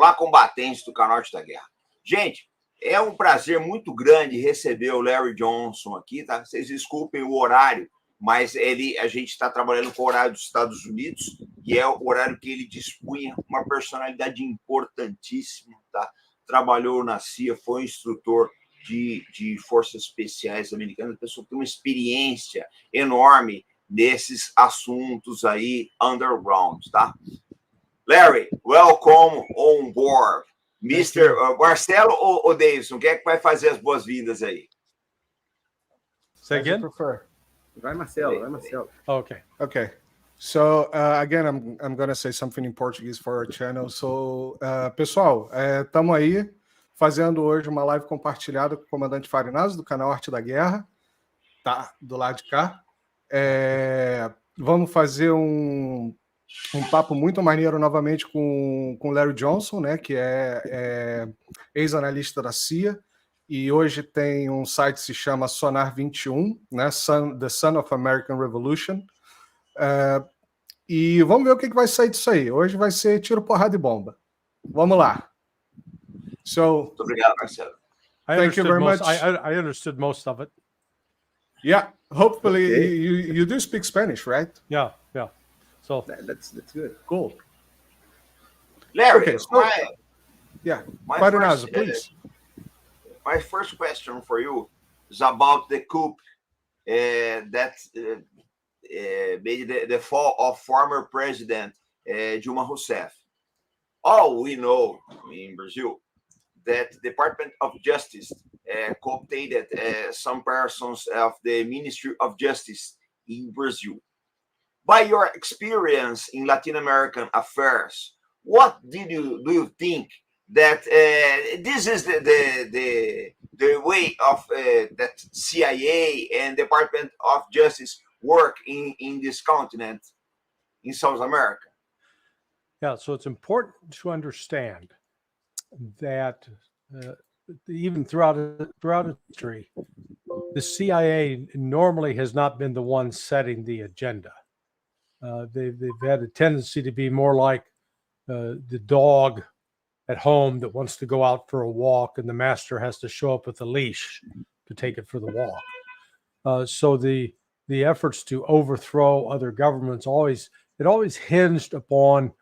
Olá, combatentes do canal Arte da Guerra. Gente, é um prazer muito grande receber o Larry Johnson aqui, tá? Vocês desculpem o horário, mas a gente está trabalhando com o horário dos Estados Unidos e é o horário que ele dispunha, uma personalidade importantíssima, tá? Trabalhou na CIA, foi instrutor de Forças Especiais americanas, pessoa que tem uma experiência enorme nesses assuntos aí underground, tá? Larry, welcome on board. Mr. Marcelo ou Davidson, quem é que vai fazer as boas-vindas aí? Say again? Vai, Marcelo, vai, Marcelo. Oh, okay. Okay. So, again, I'm going to say something in Portuguese for our channel. So, pessoal, estamos aí fazendo hoje uma live compartilhada com o comandante Farinazzo, do canal Arte da Guerra. Tá do lado de cá. Vamos fazer um papo muito maneiro novamente com Larry Johnson, né, que é ex-analista da CIA, e hoje tem um site que se chama Sonar 21, né, The Son of American Revolution, e vamos ver o que vai sair disso aí. Hoje vai ser tiro, porrada e bomba. Vamos lá. So, muito obrigado, Marcelo. Thank you very much. I understood most of it. Yeah, hopefully Okay. you do speak Spanish, right? Yeah. So That's good. Cool. Larry, Okay, so, my Farinazzo, please. My first question for you is about the coup that made the fall of former President Dilma Rousseff. All we know in Brazil that the Department of Justice coopted some persons of the Ministry of Justice in Brazil. By your experience in Latin American affairs, what do you think that this is the way of that CIA and Department of Justice work in this continent, in South America? yeah, so it's important to understand that even throughout history, the CIA normally has not been the one setting the agenda. They've had a tendency to be more like the dog at home that wants to go out for a walk, and the master has to show up with a leash to take it for the walk. So the efforts to overthrow other governments always hinged upon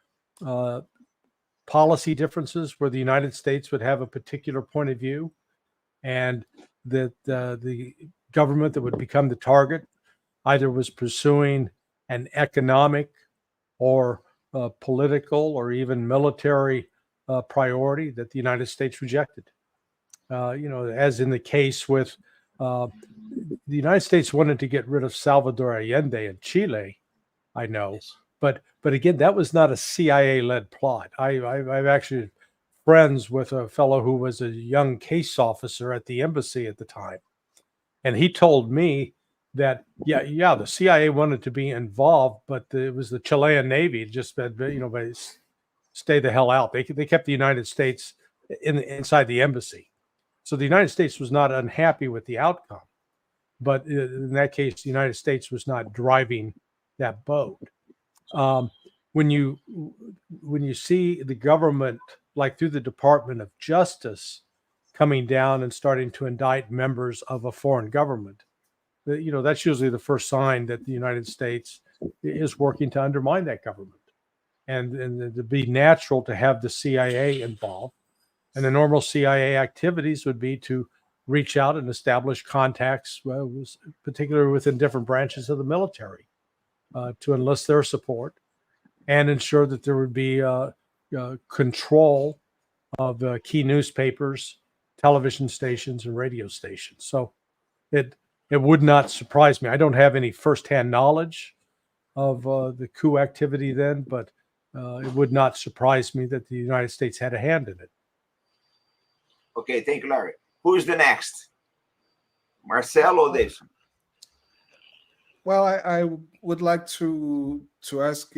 policy differences, where the United States would have a particular point of view, and that the government that would become the target either was pursuing an economic or political or even military priority that the United States rejected. As in the case with the United States wanted to get rid of Salvador Allende in Chile, I know, but again, that was not a CIA-led plot. I've actually friends with a fellow who was a young case officer at the embassy at the time, and he told me that the CIA wanted to be involved, but it was the Chilean Navy just said, stay the hell out. They kept the United States inside the embassy, so the United States was not unhappy with the outcome, but in that case, the United States was not driving that boat. When you see the government, like through the Department of Justice, coming down and starting to indict members of a foreign government, that's usually the first sign that the United States is working to undermine that government. And to be natural to have the CIA involved. And the normal CIA activities would be to reach out and establish contacts, particularly within different branches of the military, to enlist their support and ensure that there would be control of key newspapers, television stations, and radio stations. So it would not surprise me. I don't have any firsthand knowledge of the coup activity then, but it would not surprise me that the United States had a hand in it. Okay, thank you, Larry. Who is the next? Marcelo or Davidson? Well, I would like to ask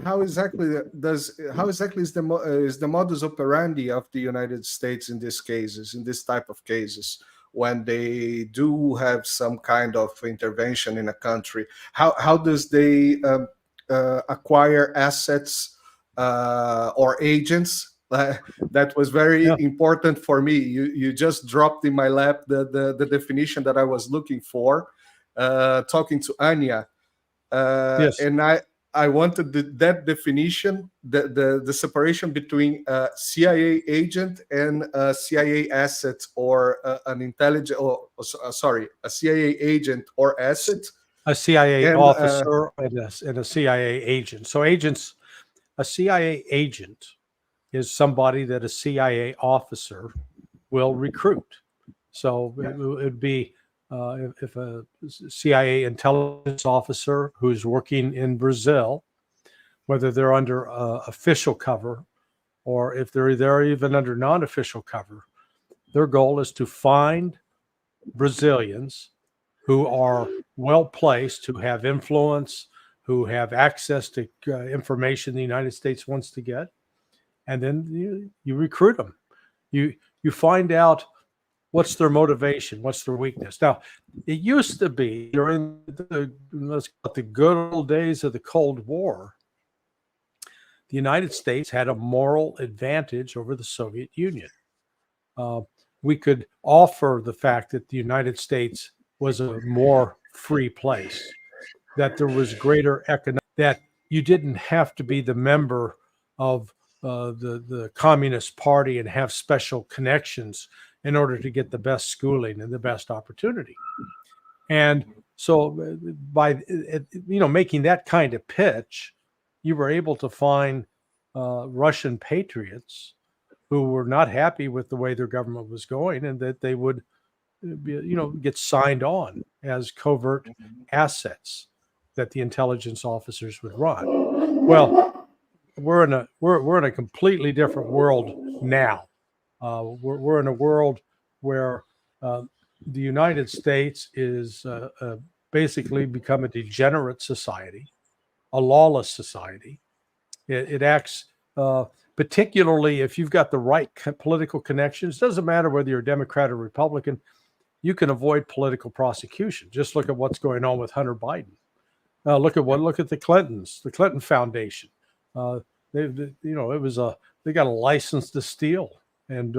how exactly is the modus operandi of the United States in these cases, in this type of cases, when they do have some kind of intervention in a country? How does they acquire assets or agents That was very important for me. You just dropped in my lap the definition that I was looking for, talking to Anya. Yes. And I wanted that definition, the separation between a CIA agent and a CIA asset, or an intelligence, a CIA agent or asset. A CIA And, officer and a CIA agent. So a CIA agent is somebody that a CIA officer will recruit. So it would be if a CIA intelligence officer who's working in Brazil, whether they're under official cover or if they're even under non-official cover, their goal is to find Brazilians who are well placed, who have influence, who have access to information the United States wants to get, and then you recruit them. You find out what's their motivation, what's their weakness. Now, it used to be during the good old days of the Cold War, the United States had a moral advantage over the Soviet Union. We could offer the fact that the United States was a more free place, that there was greater economic, that you didn't have to be the member of the Communist Party and have special connections in order to get the best schooling and the best opportunity. And so by making that kind of pitch, you were able to find Russian patriots who were not happy with the way their government was going, and that they would get signed on as covert assets that the intelligence officers would run. Well, we're in a completely different world now. We're in a world where the United States is basically become a degenerate society, a lawless society. It acts particularly if you've got the right political connections. Doesn't matter whether you're a Democrat or Republican, you can avoid political prosecution. Just look at what's going on with Hunter Biden. Look at the Clintons, the Clinton Foundation. They got a license to steal and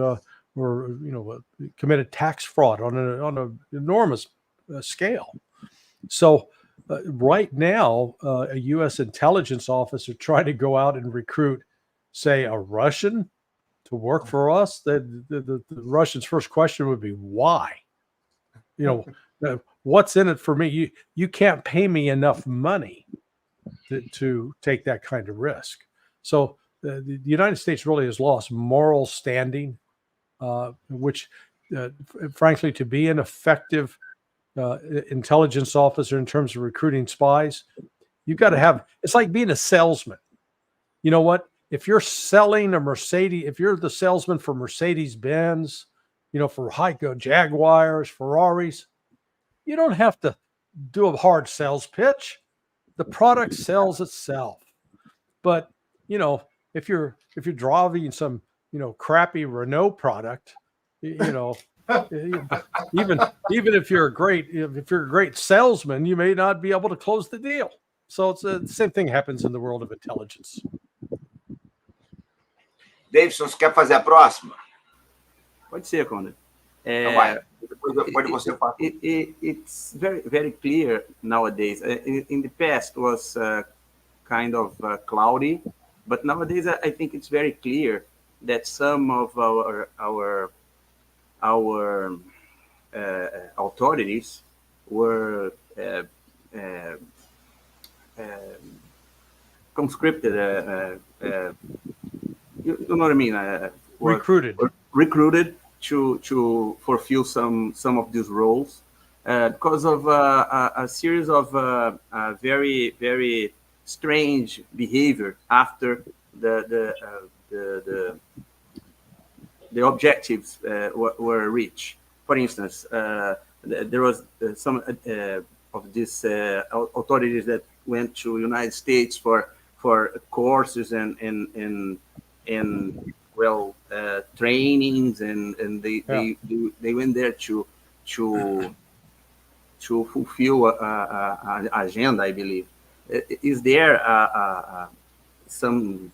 committed tax fraud on an enormous scale. So right now, a U.S. intelligence officer trying to go out and recruit, say, a Russian to work for us, the Russian's first question would be, why? What's in it for me? You can't pay me enough money to take that kind of risk. So the United States really has lost moral standing, which, frankly, to be an effective intelligence officer in terms of recruiting spies, you've got to have, it's like being a salesman. You know what? If you're selling a Mercedes, if you're the salesman for Mercedes-Benz, for Jaguars, Ferraris, you don't have to do a hard sales pitch. The product sells itself. But, if you're driving some, crappy Renault product, even if you're a great salesman, you may not be able to close the deal. So it's the same thing happens in the world of intelligence. Davidson, você quer fazer a próxima? Pode ser, Conrad. Depois você fala. It's very, very clear nowadays. In the past was kind of cloudy, but nowadays I think it's very clear that some of our authorities were conscripted. You know what I mean? Recruited to fulfill some of these roles because of a series of very, very strange behavior after the objectives were reached. For instance, there was some of these authorities that went to United States for courses and trainings, and they went there to fulfill an agenda, I believe. Is there some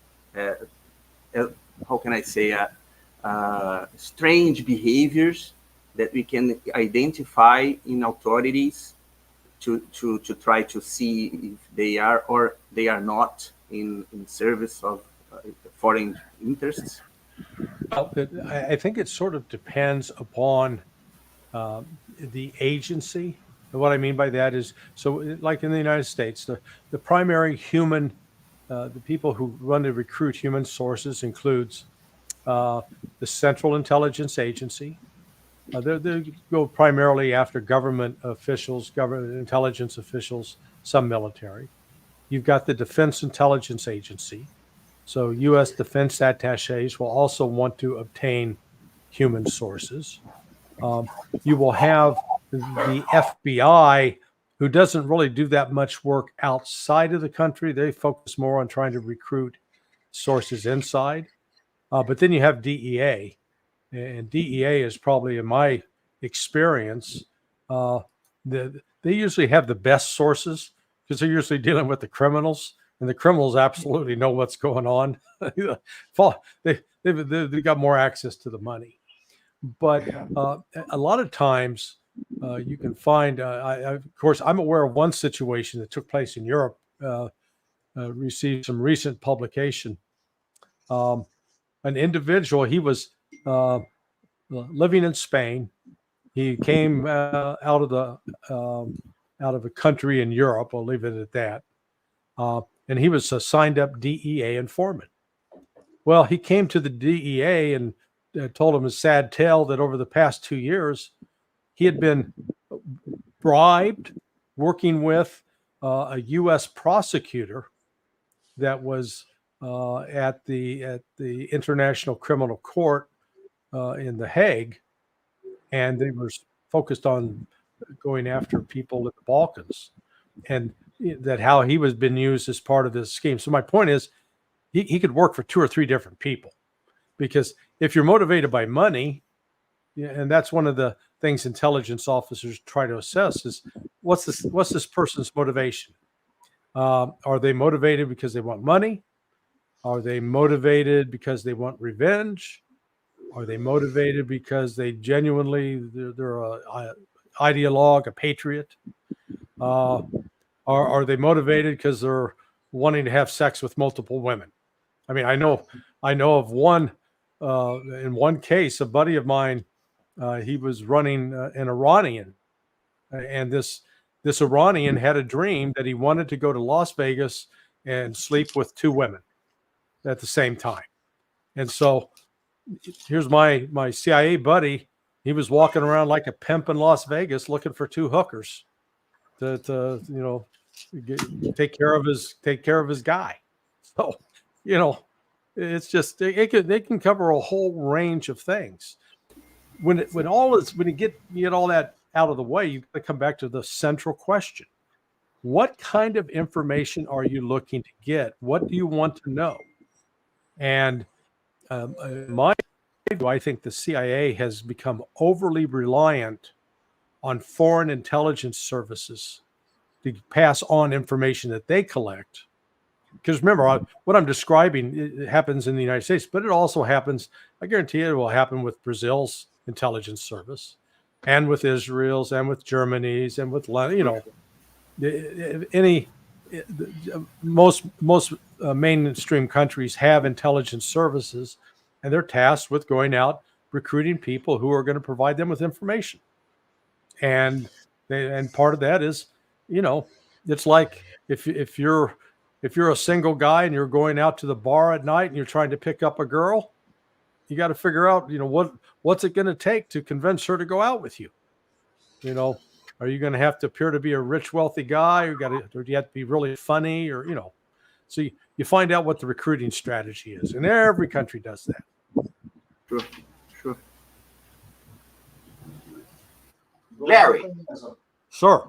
how can I say, strange behaviors that we can identify in authorities to try to see if they are or they are not in service of foreign interests? Well, I think it sort of depends upon the agency. And what I mean by that is, so like in the United States, the primary human, the people who run to recruit human sources includes the Central Intelligence Agency. They go primarily after government officials, government intelligence officials, some military. You've got the Defense Intelligence Agency. So U.S. defense attaches will also want to obtain human sources. You will have the FBI, who doesn't really do that much work outside of the country. They focus more on trying to recruit sources inside. But then you have DEA, and DEA is probably, in my experience, they usually have the best sources because they're usually dealing with the criminals, and the criminals absolutely know what's going on. They've got more access to the money. But a lot of times you can find, of course, I'm aware of one situation that took place in Europe, received some recent publication. An individual, he was living in Spain. He came out of a country in Europe. I'll leave it at that. And he was a signed up DEA informant. Well, he came to the DEA and told him a sad tale that over the past 2 years, he had been bribed working with a U.S. prosecutor that was at the International Criminal Court in The Hague, and they were focused on going after people in the Balkans, and that how he was being used as part of this scheme. So my point is, he could work for 2 or 3 different people, because if you're motivated by money, and that's one of the things intelligence officers try to assess is what's this person's motivation? Are they motivated because they want money? Are they motivated because they want revenge? Are they motivated because they genuinely they're a ideologue, a patriot? Are they motivated because they're wanting to have sex with multiple women? I mean, I know of one, in one case, a buddy of mine, he was running an Iranian, and this Iranian had a dream that he wanted to go to Las Vegas and sleep with 2 women at the same time. And so here's my CIA buddy. He was walking around like a pimp in Las Vegas looking for 2 hookers to take care of his guy. So, it's just they can cover a whole range of things. When you get all that out of the way, you got to come back to the central question: what kind of information are you looking to get? What do you want to know? And I think the CIA has become overly reliant on foreign intelligence services to pass on information that they collect. Because remember, what I'm describing, it happens in the United States, but it also happens, I guarantee it will happen with Brazil's intelligence service, and with Israel's, and with Germany's, and with, most mainstream countries have intelligence services, and they're tasked with going out recruiting people who are going to provide them with information. And part of that is, it's like if you're a single guy and you're going out to the bar at night and you're trying to pick up a girl, you got to figure out, what's it going to take to convince her to go out with you? Are you going to have to appear to be a rich, wealthy guy, or do you have to be really funny, or, so you find out what the recruiting strategy is, and every country does that. Sure. Larry. Sir.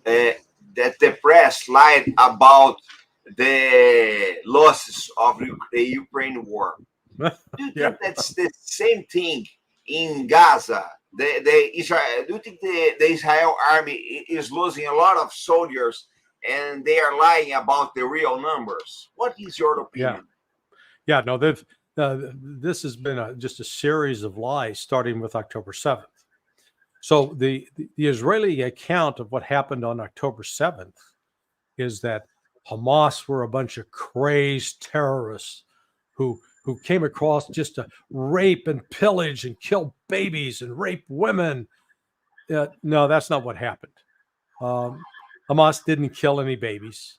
That the press lied about the losses of the Ukraine war. Do you think that's the same thing in Gaza? The Israel, do you think the Israel army is losing a lot of soldiers and they are lying about the real numbers? What is your opinion? Yeah, no, this has been just a series of lies starting with October 7th. So the Israeli account of what happened on October 7th is that Hamas were a bunch of crazed terrorists who came across just to rape and pillage and kill babies and rape women. No, that's not what happened. Hamas didn't kill any babies,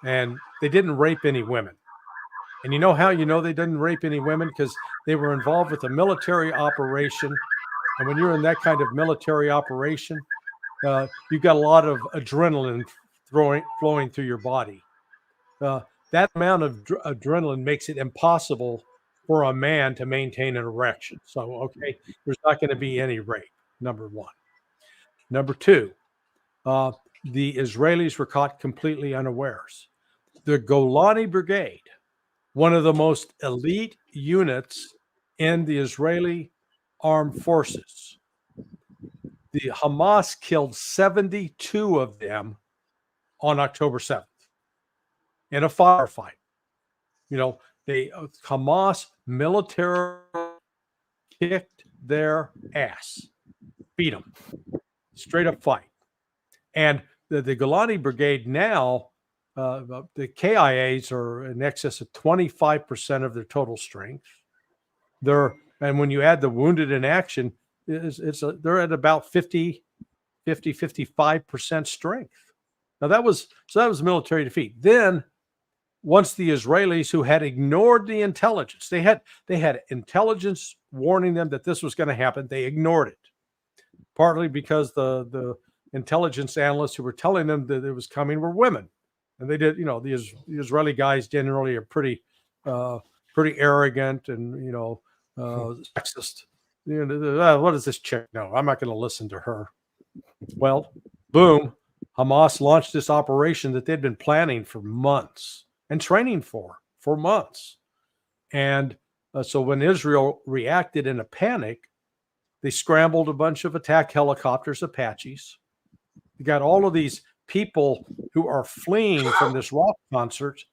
and they didn't rape any women. And you know how you know they didn't rape any women? Because they were involved with a military operation. And when you're in that kind of military operation, you've got a lot of adrenaline flowing through your body. That amount of adrenaline makes it impossible for a man to maintain an erection. So, okay, there's not going to be any rape, number one. Number two, the Israelis were caught completely unawares. The Golani Brigade, one of the most elite units in the Israeli armed forces. The Hamas killed 72 of them on October 7th in a firefight. You know, Hamas military kicked their ass, beat them, straight up fight. And the Golani Brigade now, the C.I.As are in excess of 25% of their total strength. And when you add the wounded in action, they're at about 55% strength. Now that was military defeat. Then once the Israelis, who had ignored the intelligence, they had intelligence warning them that this was going to happen, they ignored it. Partly because the intelligence analysts who were telling them that it was coming were women. And they did, the Israeli guys generally are pretty arrogant and, sexist. What does this chick know? I'm not going to listen to her. Well, boom, Hamas launched this operation that they'd been planning for months and training for months. And so when Israel reacted in a panic, they scrambled a bunch of attack helicopters, Apaches. You got all of these people who are fleeing from this rock concert.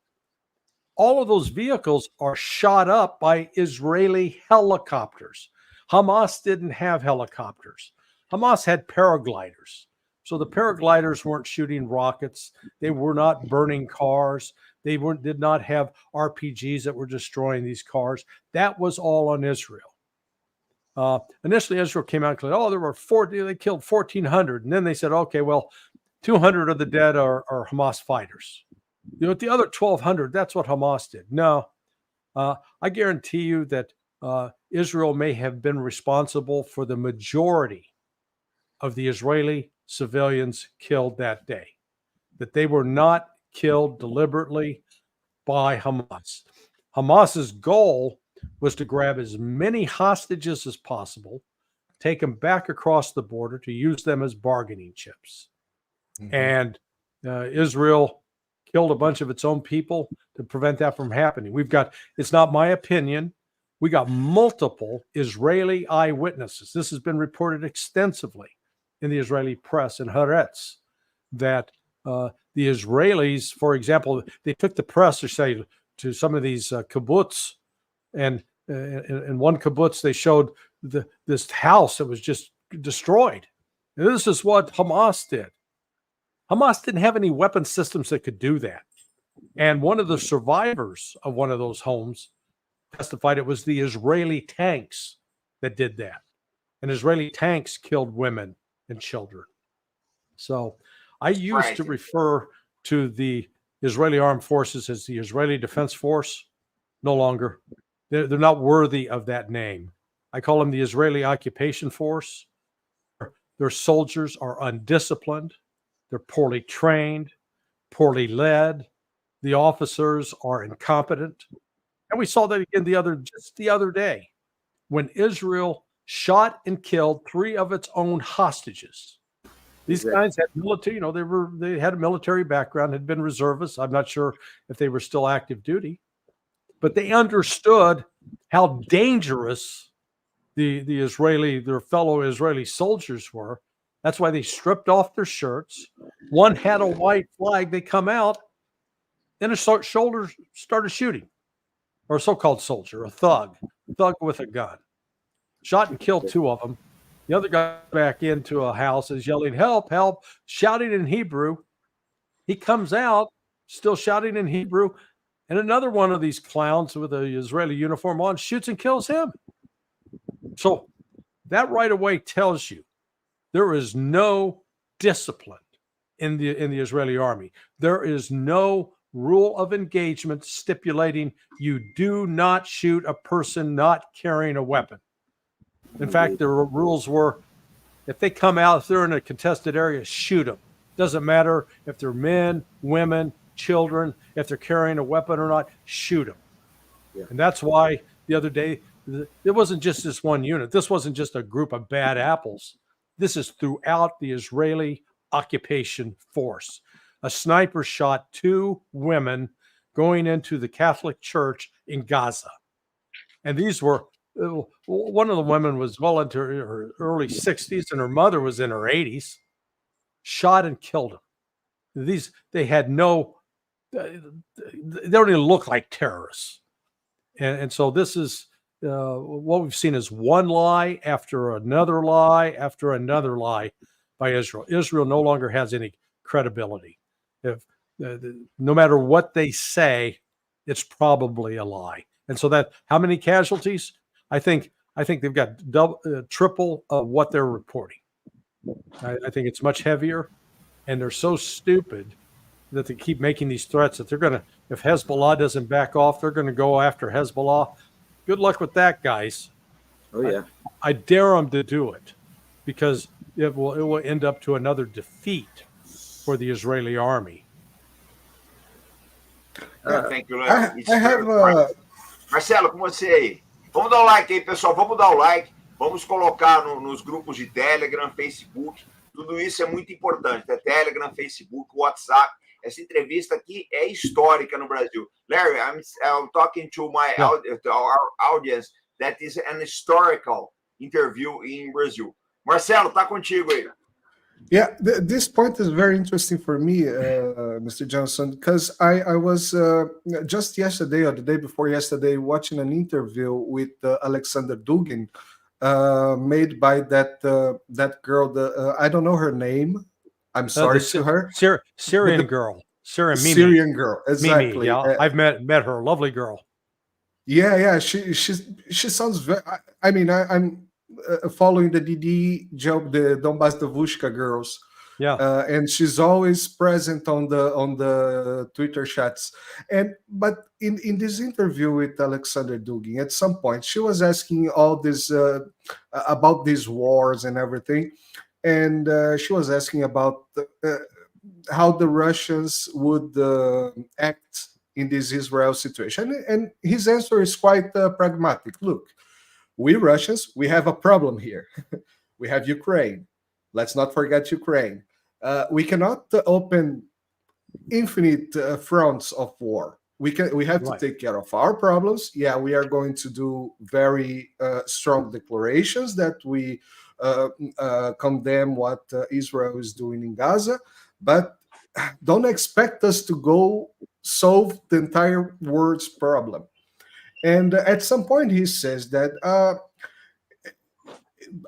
All of those vehicles are shot up by Israeli helicopters. Hamas didn't have helicopters. Hamas had paragliders. So the paragliders weren't shooting rockets. They were not burning cars. They did not have RPGs that were destroying these cars. That was all on Israel. Initially, Israel came out and said, they killed 1,400. And then they said, okay, well, 200 of the dead are Hamas fighters. The other 1,200, that's what Hamas did. No, I guarantee you that Israel may have been responsible for the majority of the Israeli civilians killed that day, that they were not killed deliberately by Hamas. Hamas's goal was to grab as many hostages as possible, take them back across the border to use them as bargaining chips. Mm-hmm. And Israel killed a bunch of its own people to prevent that from happening. It's not my opinion, we got multiple Israeli eyewitnesses. This has been reported extensively in the Israeli press and Haaretz that the Israelis, for example, they took the press to some of these kibbutz, and in one kibbutz they showed this house that was just destroyed. And this is what Hamas did. Hamas didn't have any weapon systems that could do that. And one of the survivors of one of those homes testified it was the Israeli tanks that did that. And Israeli tanks killed women and children. So I used to refer to the Israeli armed forces as the Israeli Defense Force. No longer. They're not worthy of that name. I call them the Israeli Occupation Force. Their soldiers are undisciplined. They're poorly trained, poorly led. The officers are incompetent. And we saw that again just the other day when Israel shot and killed 3 of its own hostages. These guys had military, they had a military background, had been reservists. I'm not sure if they were still active duty, but they understood how dangerous their fellow Israeli soldiers were. That's why they stripped off their shirts. One had a white flag. They come out, and his shoulders started shooting. or a so-called soldier, a thug with a gun, shot and killed 2 of them. The other guy back into a house is yelling, "Help, help," shouting in Hebrew. He comes out still shouting in Hebrew, and another one of these clowns with an Israeli uniform on shoots and kills him. So that right away tells you there is no discipline in the Israeli army. There is no rule of engagement stipulating you do not shoot a person not carrying a weapon. In fact, the rules were, if they come out, if they're in a contested area, shoot them. Doesn't matter if they're men, women, children, if they're carrying a weapon or not, shoot them. Yeah. And that's why the other day, it wasn't just this one unit. This wasn't just a group of bad apples. This is throughout the Israeli occupation force. A sniper shot 2 women going into the Catholic Church in Gaza. And these were, one of the women was well into her early 60s and her mother was in her 80s, shot and killed them. They had no, they don't even look like terrorists. And so this is, what we've seen is one lie after another lie after another lie by Israel. Israel no longer has any credibility. If no matter what they say, it's probably a lie. And so that, how many casualties? I think they've got triple of what they're reporting. I think it's much heavier, and they're so stupid that they keep making these threats that they're going to, if Hezbollah doesn't back off, they're going to go after Hezbollah. Good luck with that, guys. Oh, yeah. I dare them to do it, because it will end up to another defeat for the Israeli army. Thank you, I have Marcelo, com você aí. Vamos dar o like aí, pessoal. Vamos dar o like. Vamos colocar nos grupos de Telegram, Facebook. Tudo isso é muito importante. Telegram, Facebook, WhatsApp. Essa entrevista aqui é histórica no Brasil. Larry, I'm talking to our audience that is an historical interview in Brazil. Marcelo, tá contigo aí. Yeah, this point is very interesting for me, Mr. Johnson, because I was just yesterday or the day before yesterday watching an interview with Alexander Dugin, made by that girl. I don't know her name. I'm sorry to her. Syrian girl. Syrian girl, exactly. Mimi, yeah, I've met her. Lovely girl. Yeah. She sounds very. I mean, I'm following the DD job, the Donbas Davushka girls. Yeah, and she's always present on the Twitter chats. But in this interview with Alexander Dugin, at some point she was asking all this about these wars and everything, and she was asking about how the Russians would act in this Israel situation, and his answer is quite pragmatic. Look, we Russians, we have a problem here. We have Ukraine. Let's not forget Ukraine. We cannot open infinite fronts of war. We have to take care of our problems. Yeah, we are going to do very strong declarations that we condemn what Israel is doing in Gaza, but don't expect us to go solve the entire world's problem. And at some point he says that,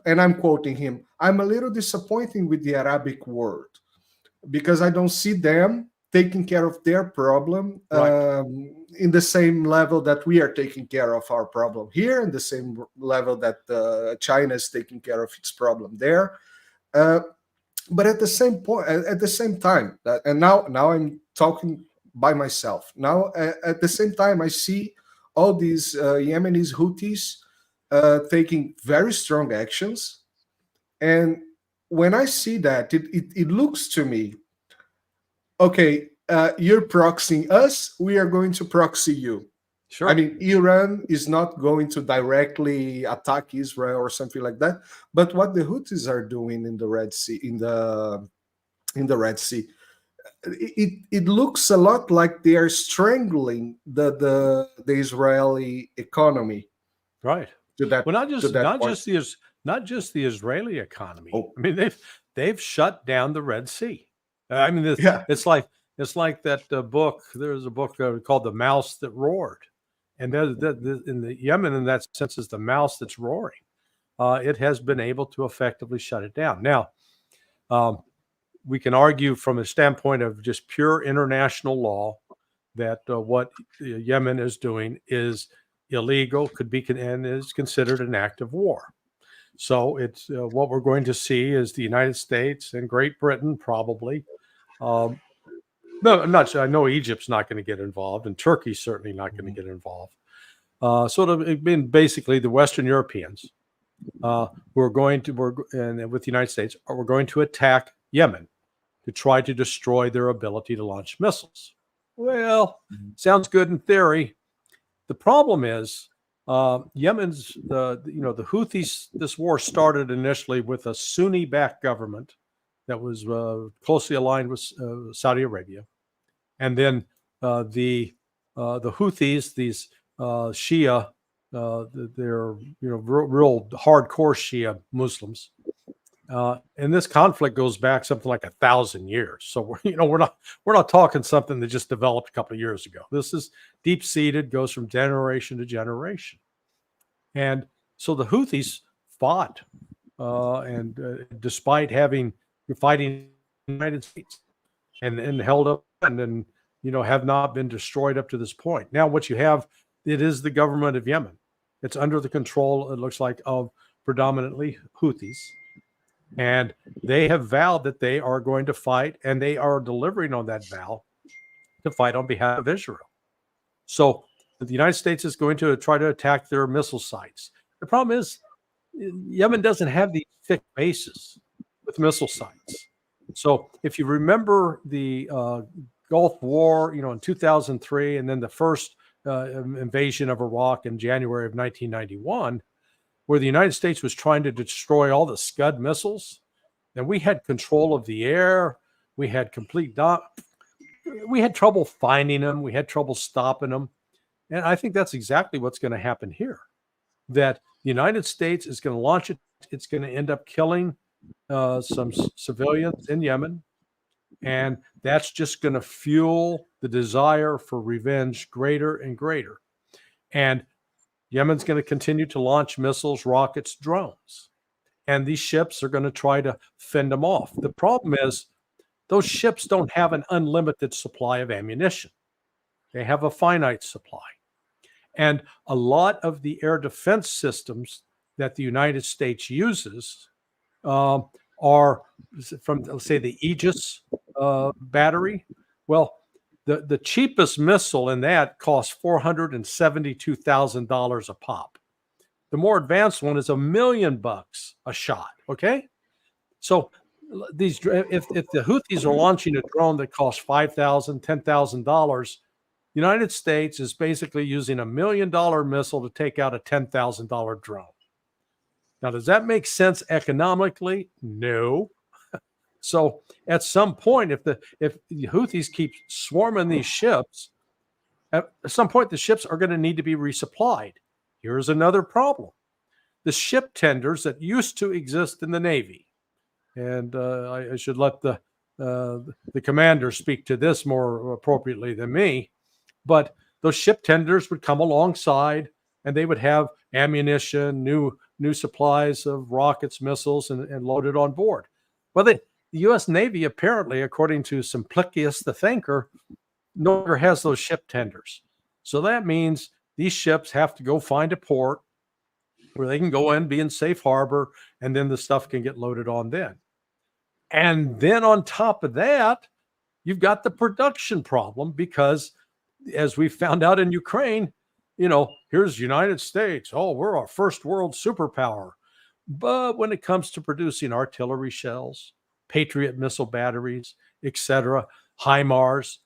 and I'm quoting him, I'm a little disappointed with the Arabic world because I don't see them taking care of their problem in the same level that we are taking care of our problem here, in the same level that China is taking care of its problem there. But at the same time, and now I'm talking by myself. Now, at the same time, I see all these Yemenis Houthis taking very strong actions. And when I see that, it looks to me, okay, you're proxying us, we are going to proxy you. Sure. I mean, Iran is not going to directly attack Israel or something like that. But what the Houthis are doing in the Red Sea, in the Red Sea, it looks a lot like they are strangling the Israeli economy. Right. To that, well, not just the Israeli economy. Oh. I mean, they've shut down the Red Sea. I mean, it's like that book. There's a book called The Mouse That Roared, And in the Yemen, in that sense, is the mouse that's roaring. It has been able to effectively shut it down. Now, we can argue from a standpoint of just pure international law that what Yemen is doing is illegal, and is considered an act of war. So it's what we're going to see is the United States and Great Britain probably. No, I'm not sure. I know Egypt's not going to get involved, and Turkey's certainly not going to get involved. It's been basically the Western Europeans and with the United States, we're going to attack Yemen to try to destroy their ability to launch missiles. Well, sounds good in theory. The problem is Yemen's the Houthis. This war started initially with a Sunni-backed government that was closely aligned with Saudi Arabia, and then the Houthis, these Shia, they're real hardcore Shia Muslims, and this conflict goes back something like 1,000 years. So we're not talking something that just developed a couple of years ago. This is deep seated, goes from generation to generation, and so the Houthis fought, despite fighting the United States, and held up, and then have not been destroyed up to this point. Now, what you have, it is the government of Yemen. It's under the control, it looks like, of predominantly Houthis, and they have vowed that they are going to fight, and they are delivering on that vow to fight on behalf of Israel. So the United States is going to try to attack their missile sites. The problem is Yemen doesn't have these thick bases with missile sites. So if you remember the Gulf War, in 2003, and then the first invasion of Iraq in January of 1991, where the United States was trying to destroy all the Scud missiles, and we had control of the air, we had we had trouble finding them, we had trouble stopping them. And I think that's exactly what's going to happen here, that the United States is going to launch it. It's going to end up killing some civilians in Yemen, and that's just going to fuel the desire for revenge greater and greater. And Yemen's going to continue to launch missiles, rockets, drones, and these ships are going to try to fend them off. The problem is those ships don't have an unlimited supply of ammunition. They have a finite supply. And a lot of the air defense systems that the United States uses are from, let's say, the Aegis battery. Well, the cheapest missile in that costs $472,000 a pop. The more advanced one is $1 million a shot. Okay, so if the Houthis are launching a drone that costs $5,000, $10,000, United States is basically using $1 million missile to take out a $10,000 drone. Now, does that make sense economically? No. So at some point, if the Houthis keep swarming these ships, at some point the ships are going to need to be resupplied. Here's another problem. The ship tenders that used to exist in the Navy, and I should let the commander speak to this more appropriately than me, but those ship tenders would come alongside, and they would have ammunition, new supplies of rockets, missiles, and loaded on board. Well, the U.S. Navy, apparently, according to Simplicius the Thinker, no longer has those ship tenders. So that means these ships have to go find a port where they can go in, be in safe harbor, and then the stuff can get loaded on then. And then on top of that, you've got the production problem, because as we found out in Ukraine, here's United States. Oh, we're a first world superpower. But when it comes to producing artillery shells, Patriot missile batteries, etc., HIMARS,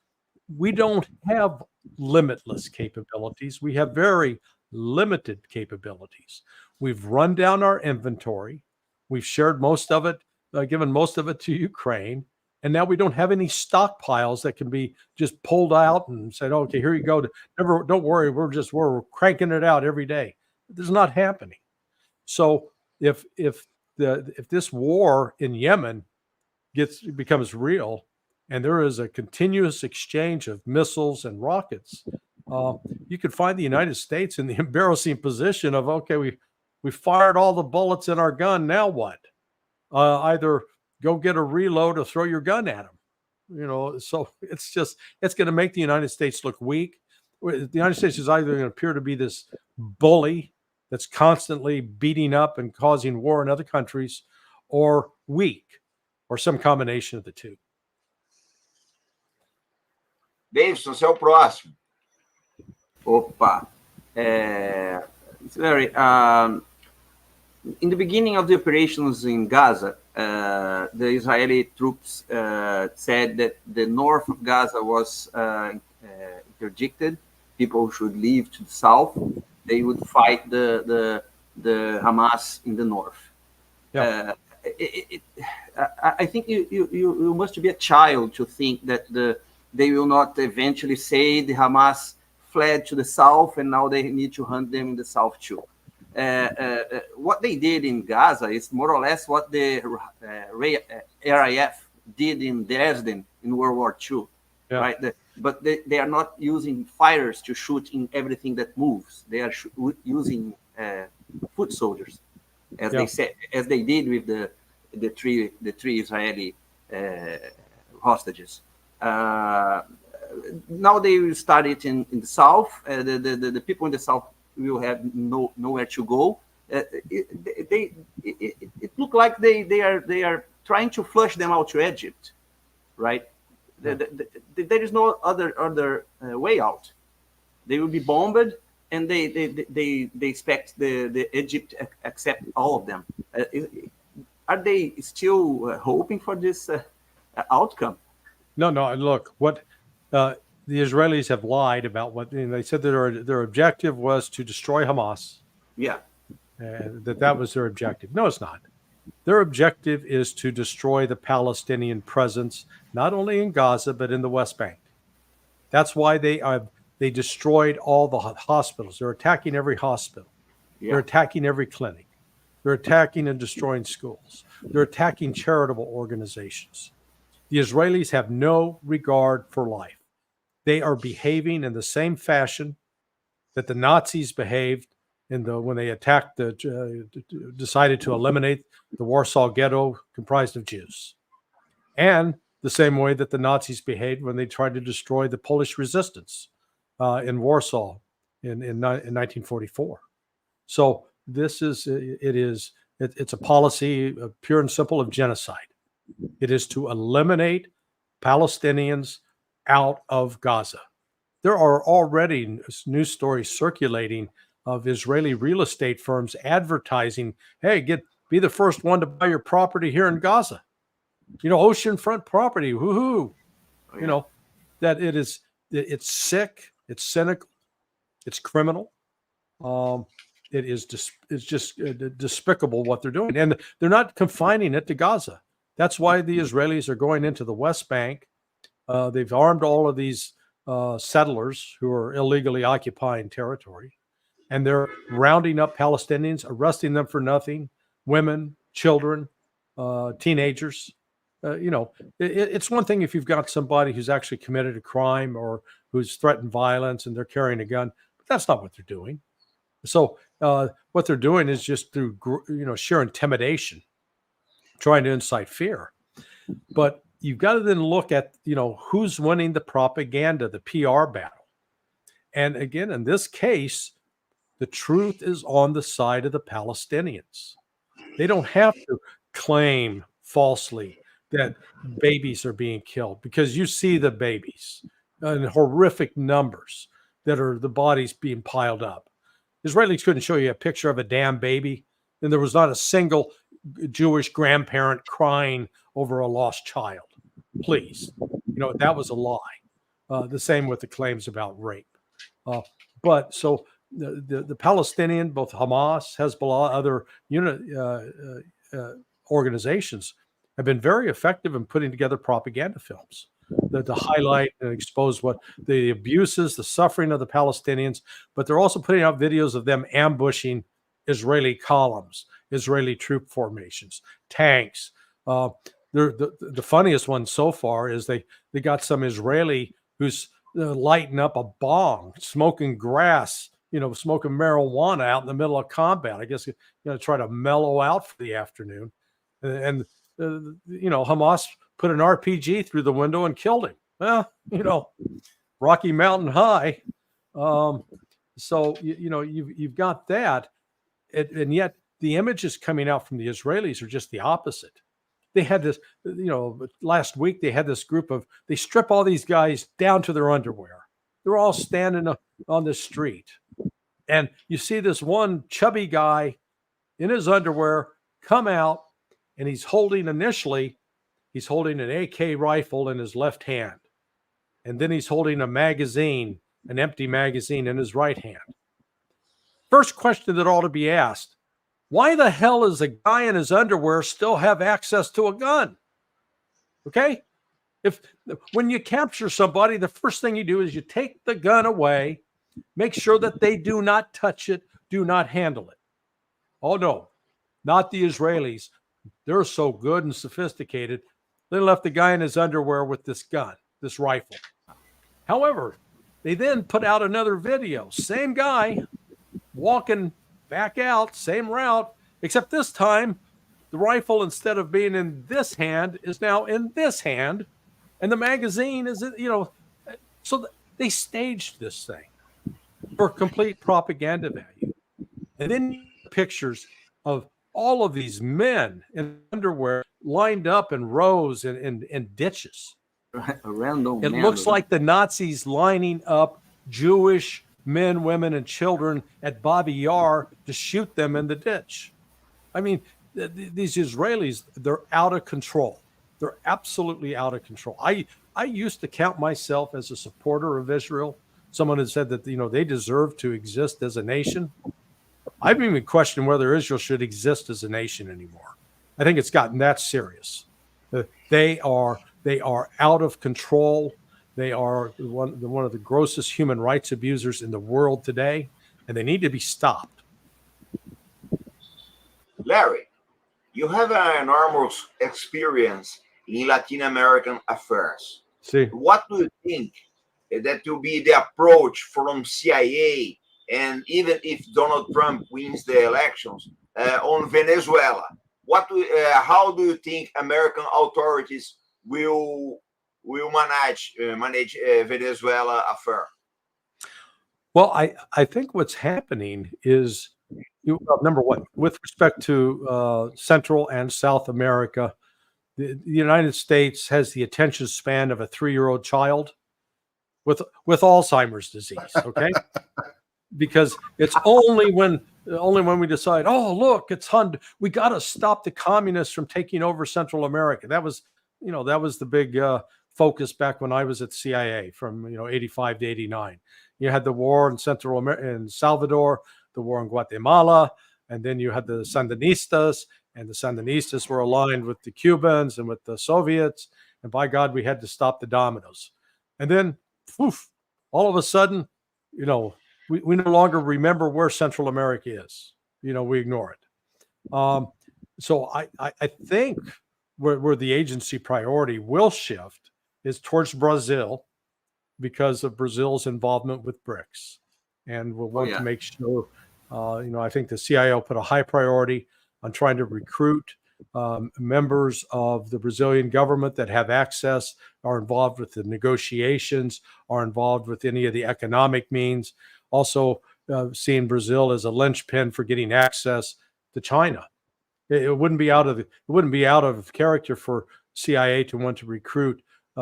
we don't have limitless capabilities. We have very limited capabilities. We've run down our inventory. We've shared most of it, given most of it to Ukraine. And now we don't have any stockpiles that can be just pulled out and said, okay, here you go. Don't worry, we're cranking it out every day. This is not happening. So if this war in Yemen becomes real, and there is a continuous exchange of missiles and rockets, you could find the United States in the embarrassing position of, okay, we fired all the bullets in our gun. Now what? Either go get a reload or throw your gun at them. So it's going to make the United States look weak. The United States is either going to appear to be this bully that's constantly beating up and causing war in other countries, or weak, or some combination of the two. Davidson, você é o próximo. Opa. It's very. In the beginning of the operations in Gaza, the Israeli troops said that the north of Gaza was interdicted. People should leave to the south. They would fight the Hamas in the north. Yeah. I think you must be a child to think that they will not eventually say the Hamas fled to the south and now they need to hunt them in the south too. What they did in Gaza is more or less what the RAF did in Dresden in World War II, yeah. Right? But they are not using fighters to shoot in everything that moves. They are using foot soldiers, as they did with the three Israeli hostages. Now they will start it in the south. The people in the south will have nowhere to go. It looked like they are trying to flush them out to Egypt, right? There is no other way out. They will be bombed, and they expect the Egypt accept all of them. Are they still hoping for this outcome? No. Look, what the Israelis have lied about. What they said that their objective was to destroy Hamas. Yeah, that was their objective. No, it's not. Their objective is to destroy the Palestinian presence, not only in Gaza but in the West Bank. That's why they destroyed all the hospitals. They're attacking every hospital. Yeah. They're attacking every clinic. They're attacking and destroying schools. They're attacking charitable organizations. The Israelis have no regard for life. They are behaving in the same fashion that the Nazis behaved when they attacked decided to eliminate the Warsaw Ghetto comprised of Jews, and the same way that the Nazis behaved when they tried to destroy the Polish resistance in Warsaw in 1944. So it's a policy pure and simple of genocide. It is to eliminate Palestinians out of Gaza. There are already news stories circulating of Israeli real estate firms advertising, hey, be the first one to buy your property here in Gaza. Oceanfront property, woohoo. Oh, yeah. That it's sick, it's cynical, it's criminal. It's just despicable what they're doing. And they're not confining it to Gaza. That's why the Israelis are going into the West Bank. They've armed all of these settlers who are illegally occupying territory. And they're rounding up Palestinians, arresting them for nothing, women, children, teenagers. It's one thing if you've got somebody who's actually committed a crime or who's threatened violence and they're carrying a gun, but that's not what they're doing. So what they're doing is just through sheer intimidation, trying to incite fear. But you've got to then look at who's winning the propaganda, the PR battle. And again, in this case, the truth is on the side of the Palestinians. They don't have to claim falsely that babies are being killed, because you see the babies in horrific numbers that are the bodies being piled up. Israelis couldn't show you a picture of a damn baby, and there was not a single Jewish grandparent crying over a lost child. Please, that was a lie. The same with the claims about rape. But so the Palestinian, both Hamas, Hezbollah, other organizations have been very effective in putting together propaganda films to highlight and expose what the abuses, the suffering of the Palestinians, but they're also putting out videos of them ambushing Israeli columns, Israeli troop formations, tanks. The funniest one so far is they got some Israeli who's lighting up a bong, smoking grass, smoking marijuana out in the middle of combat. I guess, try to mellow out for the afternoon. And Hamas put an RPG through the window and killed him. Well, Rocky Mountain High. So, you've got that. And yet the images coming out from the Israelis are just the opposite. They had this, last week they had this group they strip all these guys down to their underwear. They're all standing on the street. And you see this one chubby guy in his underwear come out, and he's holding an AK rifle in his left hand. And then he's holding a magazine, an empty magazine in his right hand. First question that ought to be asked, why the hell does a guy in his underwear still have access to a gun? Okay? When you capture somebody, the first thing you do is you take the gun away, make sure that they do not touch it, do not handle it. Oh no, not the Israelis. They're so good and sophisticated. They left the guy in his underwear with this gun, this rifle. However, they then put out another video. Same guy walking back out, same route, except this time the rifle, instead of being in this hand, is now in this hand. And the magazine is, so they staged this thing for complete propaganda value. And then pictures of all of these men in underwear lined up in rows in ditches. Random. It looks like the Nazis lining up Jewish men, women, and children at Babi Yar to shoot them in the ditch. I mean, these Israelis, they're out of control. They're absolutely out of control. I used to count myself as a supporter of Israel. Someone had said that, they deserve to exist as a nation. I've even questioned whether Israel should exist as a nation anymore. I think it's gotten that serious. They are out of control. They are one of the grossest human rights abusers in the world today, and they need to be stopped. Larry, you have an enormous experience in Latin American affairs. See, what do you think that will be the approach from CIA, and even if Donald Trump wins the elections, on Venezuela? How do you think American authorities will manage Venezuela affair? Well, I think what's happening is, number one, with respect to Central and South America, the United States has the attention span of a 3-year-old child with Alzheimer's disease. Okay, because it's only when we decide, oh look, we got to stop the communists from taking over Central America. That was the big focus back when I was at CIA from 85 to 89. You had the war in Central America, in Salvador, the war in Guatemala, and then you had the Sandinistas, and the Sandinistas were aligned with the Cubans and with the Soviets, and by God, we had to stop the dominoes. And then, poof, all of a sudden, we no longer remember where Central America is. We ignore it. So I think where the agency priority will shift is towards Brazil, because of Brazil's involvement with BRICS. And we'll want to make sure, I think the C.I.A. put a high priority on trying to recruit members of the Brazilian government that have access, are involved with the negotiations, are involved with any of the economic means. Also, seeing Brazil as a linchpin for getting access to China. It wouldn't be out of character for CIA to want to recruit,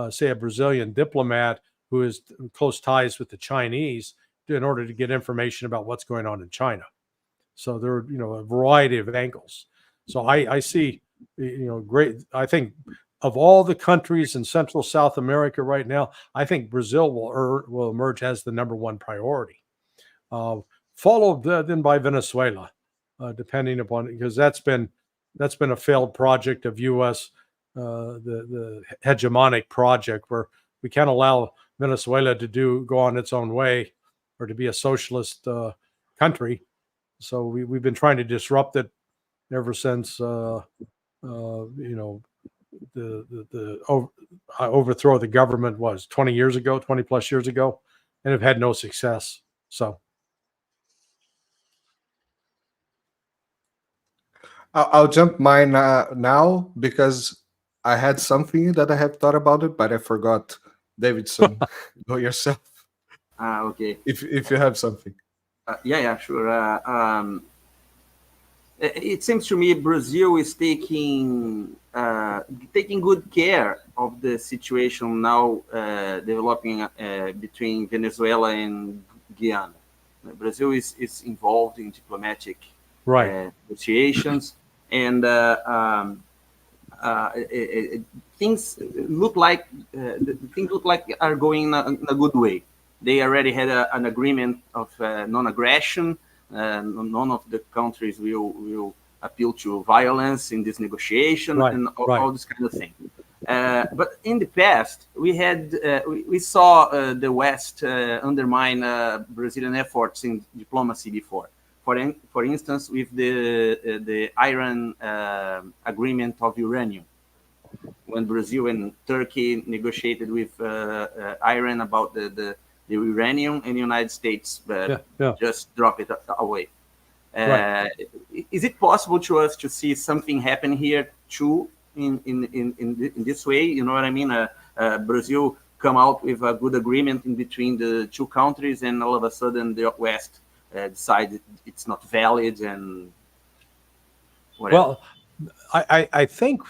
say, a Brazilian diplomat who has close ties with the Chinese in order to get information about what's going on in China. So there are, a variety of angles. So I see, great. I think of all the countries in Central South America right now, I think Brazil will emerge as the number one priority, followed then by Venezuela, depending upon, because that's been a failed project of U.S. The hegemonic project, where we can't allow Venezuela to go on its own way or to be a socialist country. So we've been trying to disrupt it ever since overthrow of the government was 20 years ago, 20 plus years ago, and have had no success. So I'll jump mine now because I had something that I have thought about it, but I forgot. Davidson, go yourself Okay. if you have something. Yeah, sure. It seems to me Brazil is taking good care of the situation now developing between Venezuela and Guyana. Brazil is involved in diplomatic negotiations, and things look like are going in a good way. They already had an agreement of non-aggression. None of the countries will appeal to violence in this negotiation and all this kind of thing. But in the past, we saw the West undermine Brazilian efforts in diplomacy before. For instance, with the Iran agreement of uranium, when Brazil and Turkey negotiated with Iran about the uranium, and the United States just drop it away. Is it possible to us to see something happen here too in this way? You know what I mean? Brazil come out with a good agreement in between the two countries, and all of a sudden the West decide it's not valid and whatever. Well, I think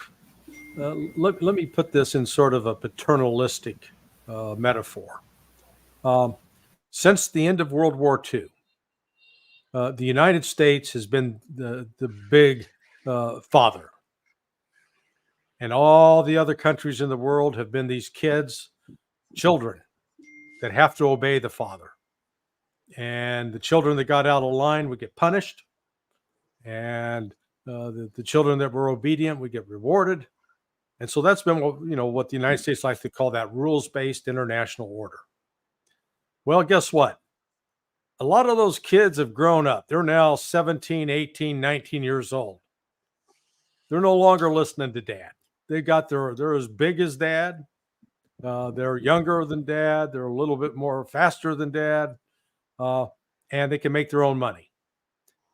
let me put this in sort of a paternalistic metaphor. Since the end of World War II, the United States has been the big father. And all the other countries in the world have been these children that have to obey the father. And the children that got out of line would get punished. And the children that were obedient would get rewarded. And so that's been what the United States likes to call that rules-based international order. Well, guess what? A lot of those kids have grown up. They're now 17, 18, 19 years old. They're no longer listening to dad. They're as big as dad. They're younger than dad. They're a little bit more faster than dad. And they can make their own money.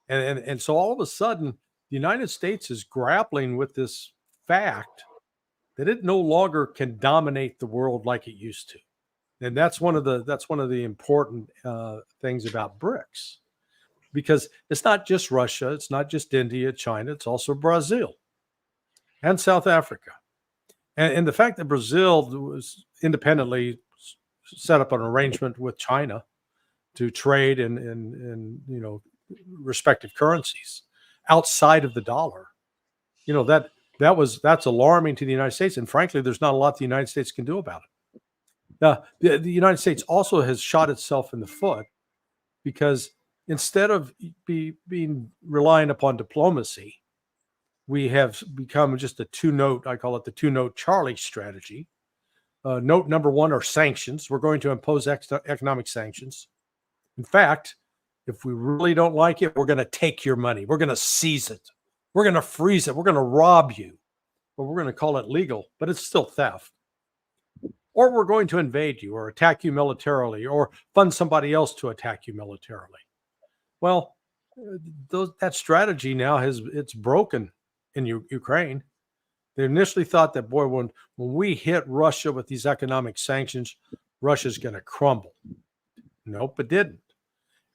And so all of a sudden, the United States is grappling with this fact that it no longer can dominate the world like it used to. And that's one of the important things about BRICS, because it's not just Russia, it's not just India, China, it's also Brazil and South Africa. And the fact that Brazil was independently set up an arrangement with China to trade in respective currencies outside of the dollar, that's alarming to the United States. And frankly, there's not a lot the United States can do about it. The United States also has shot itself in the foot, because instead of being reliant upon diplomacy, we have become just a I call it the two-note Charlie strategy. Note number one are sanctions. We're going to impose economic sanctions. In fact, if we really don't like it, we're going to take your money. We're going to seize it. We're going to freeze it. We're going to rob you. But we're going to call it legal, but it's still theft. Or we're going to invade you or attack you militarily or fund somebody else to attack you militarily. Well, that strategy now it's broken in Ukraine. They initially thought that, boy, when we hit Russia with these economic sanctions, Russia's going to crumble. Nope, it didn't.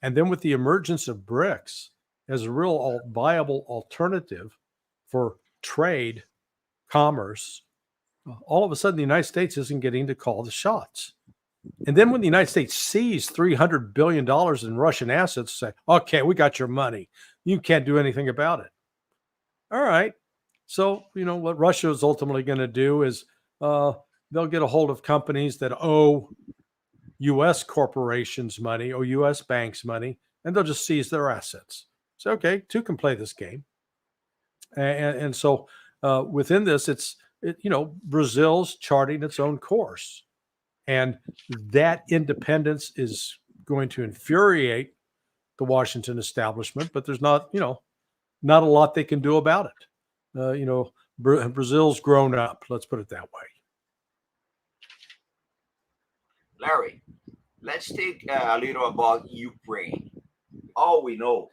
And then with the emergence of BRICS as a real viable alternative for trade, commerce, all of a sudden the United States isn't getting to call the shots. And then when the United States seized $300 billion in Russian assets, say, okay, we got your money. You can't do anything about it. All right. So, what Russia is ultimately going to do is they'll get a hold of companies that owe U.S. corporations money or U.S. banks money, and they'll just seize their assets. So, okay, two can play this game. And so within this, Brazil's charting its own course. And that independence is going to infuriate the Washington establishment, but there's not a lot they can do about it. Brazil's grown up. Let's put it that way. Larry, let's take a little about Ukraine. All we know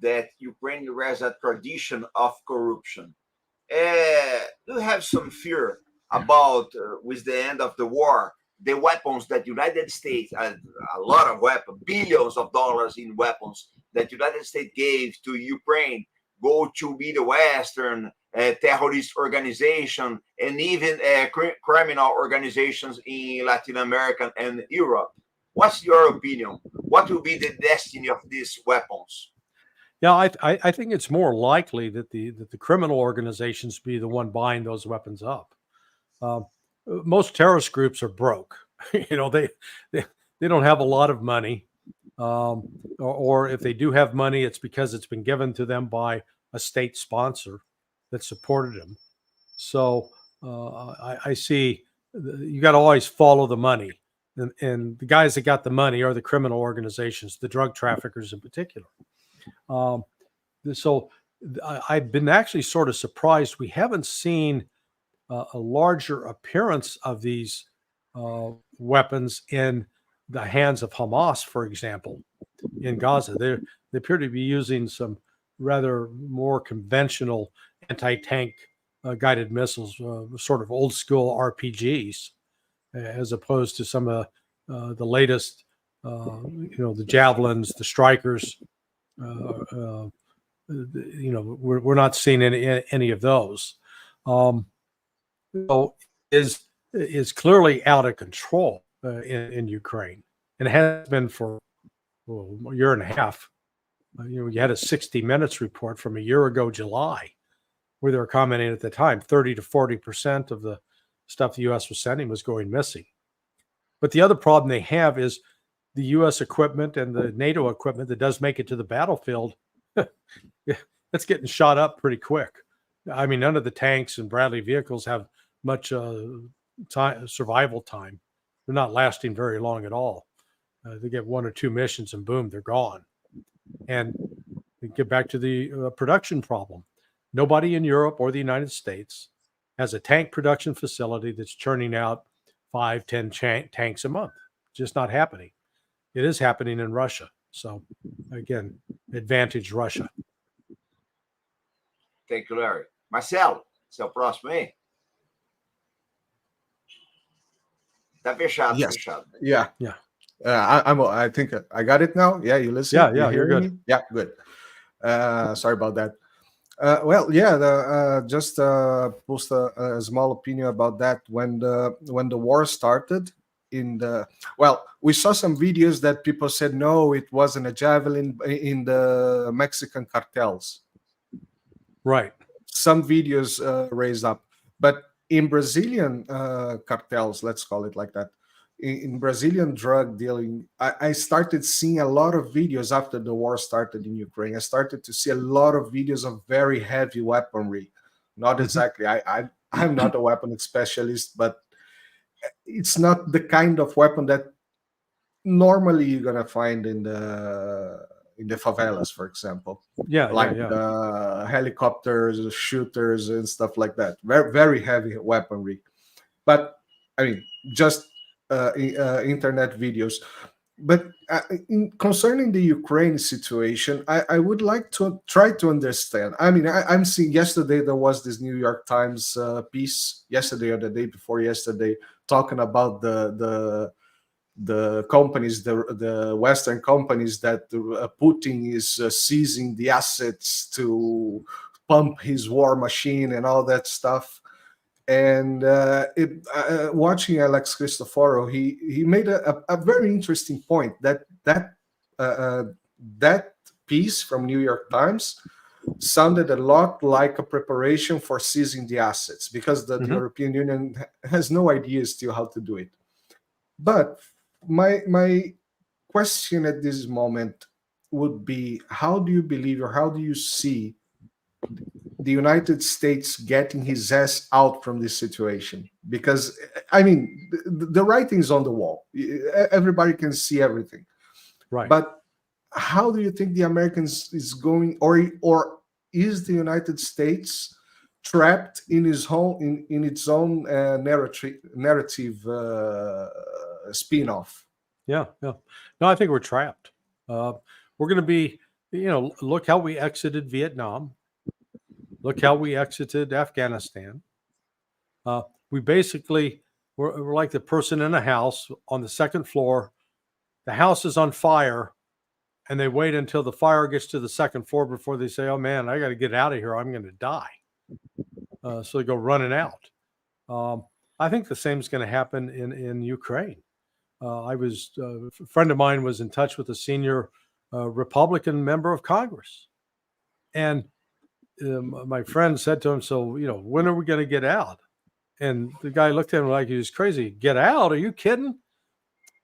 that Ukraine has a tradition of corruption. Do you have some fear about, with the end of the war, the weapons that United States, a lot of weapons, billions of dollars in weapons that United States gave to Ukraine, go to be the Western terrorist organization and even criminal organizations in Latin America and Europe? What's your opinion? What will be the destiny of these weapons? Yeah, I think it's more likely that the criminal organizations be the one buying those weapons up. Most terrorist groups are broke. They don't have a lot of money, or if they do have money, it's because it's been given to them by a state sponsor that supported them. So I see you got to always follow the money, and the guys that got the money are the criminal organizations, the drug traffickers in particular. So I've been actually sort of surprised we haven't seen a larger appearance of these weapons in the hands of Hamas, for example, in Gaza. They appear to be using some rather more conventional anti-tank guided missiles, sort of old school RPGs, as opposed to some of the latest, the javelins, the strikers. We're not seeing any of those. So is clearly out of control in Ukraine, and it has been for a year and a half. You had a 60 Minutes report from a year ago, July, where they were commenting at the time 30 to 40% of the stuff the U.S. was sending was going missing. But the other problem they have is the U.S. equipment and the NATO equipment that does make it to the battlefield. It's getting shot up pretty quick. I mean, none of the tanks and Bradley vehicles have much survival time. They're not lasting very long at all. They get 1 or 2 missions and boom, they're gone. And we get back to the production problem. Nobody in Europe or the United States has a tank production facility that's churning out 5-10 tanks a month. Just not happening. It is happening in Russia. So again, advantage Russia. Thank you, Larry. Marcelo, esse é o próximo aí? Tá fechado, Yes. fechado. Yeah. Yeah. I think I got it now. Yeah, you listen. Yeah, you're good. Me? Yeah, good. Sorry about that. Just post a small opinion about that. When the war started, we saw some videos that people said no, it wasn't a javelin in the Mexican cartels. Right. Some videos raised up, but in Brazilian cartels, let's call it like that, in Brazilian drug dealing, I started seeing a lot of videos after the war started in Ukraine. I started to see a lot of videos of very heavy weaponry. Not exactly. I'm not a weapon specialist, but it's not the kind of weapon that normally you're gonna find in the favelas, for example. The helicopters, shooters, and stuff like that. Very, very heavy weaponry. But I mean, just internet videos. But concerning the Ukraine situation, I would like to try to understand. I mean, I'm seeing yesterday there was this New York Times piece, yesterday or the day before yesterday, talking about the companies, the Western companies that Putin is seizing the assets to pump his war machine and all that stuff. And watching Alex Cristoforo, he made a very interesting point that piece from New York Times sounded a lot like a preparation for seizing the assets, because the European Union has no idea still how to do it. But my question at this moment would be, how do you believe, or how do you see the United States getting his ass out from this situation? Because I mean, the writing's on the wall. Everybody can see everything. Right. But how do you think the Americans is going, or is the United States trapped in its own narrative spin-off. Yeah. No, I think we're trapped. We're going to be, look how we exited Vietnam. Look how we exited Afghanistan. We basically, we're like the person in a house on the second floor. The house is on fire, and they wait until the fire gets to the second floor before they say, oh man, I got to get out of here. I'm going to die. So they go running out. I think the same is going to happen in Ukraine. A friend of mine was in touch with a senior Republican member of Congress. And my friend said to him, so, when are we going to get out? And the guy looked at him like he was crazy. Get out? Are you kidding?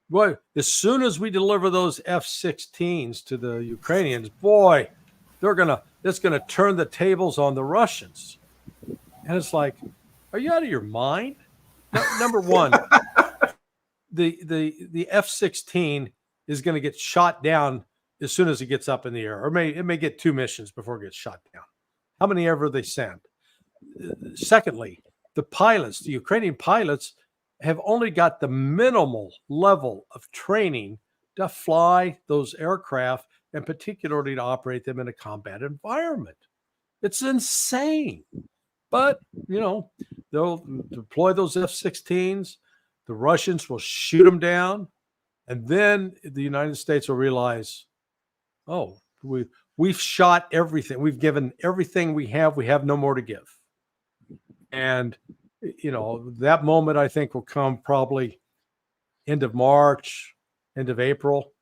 Boy, as soon as we deliver those F-16s to the Ukrainians, boy, it's gonna turn the tables on the Russians. And it's like, are you out of your mind? Number one, the F-16 is going to get shot down as soon as it gets up in the air, or it may get 2 missions before it gets shot down. How many ever they send? Secondly, the Ukrainian pilots have only got the minimal level of training to fly those aircraft, and particularly to operate them in a combat environment. It's insane. But, they'll deploy those F-16s. The Russians will shoot them down. And then the United States will realize, oh, we've shot everything. We've given everything we have. We have no more to give. And, that moment, I think, will come probably end of March, end of April,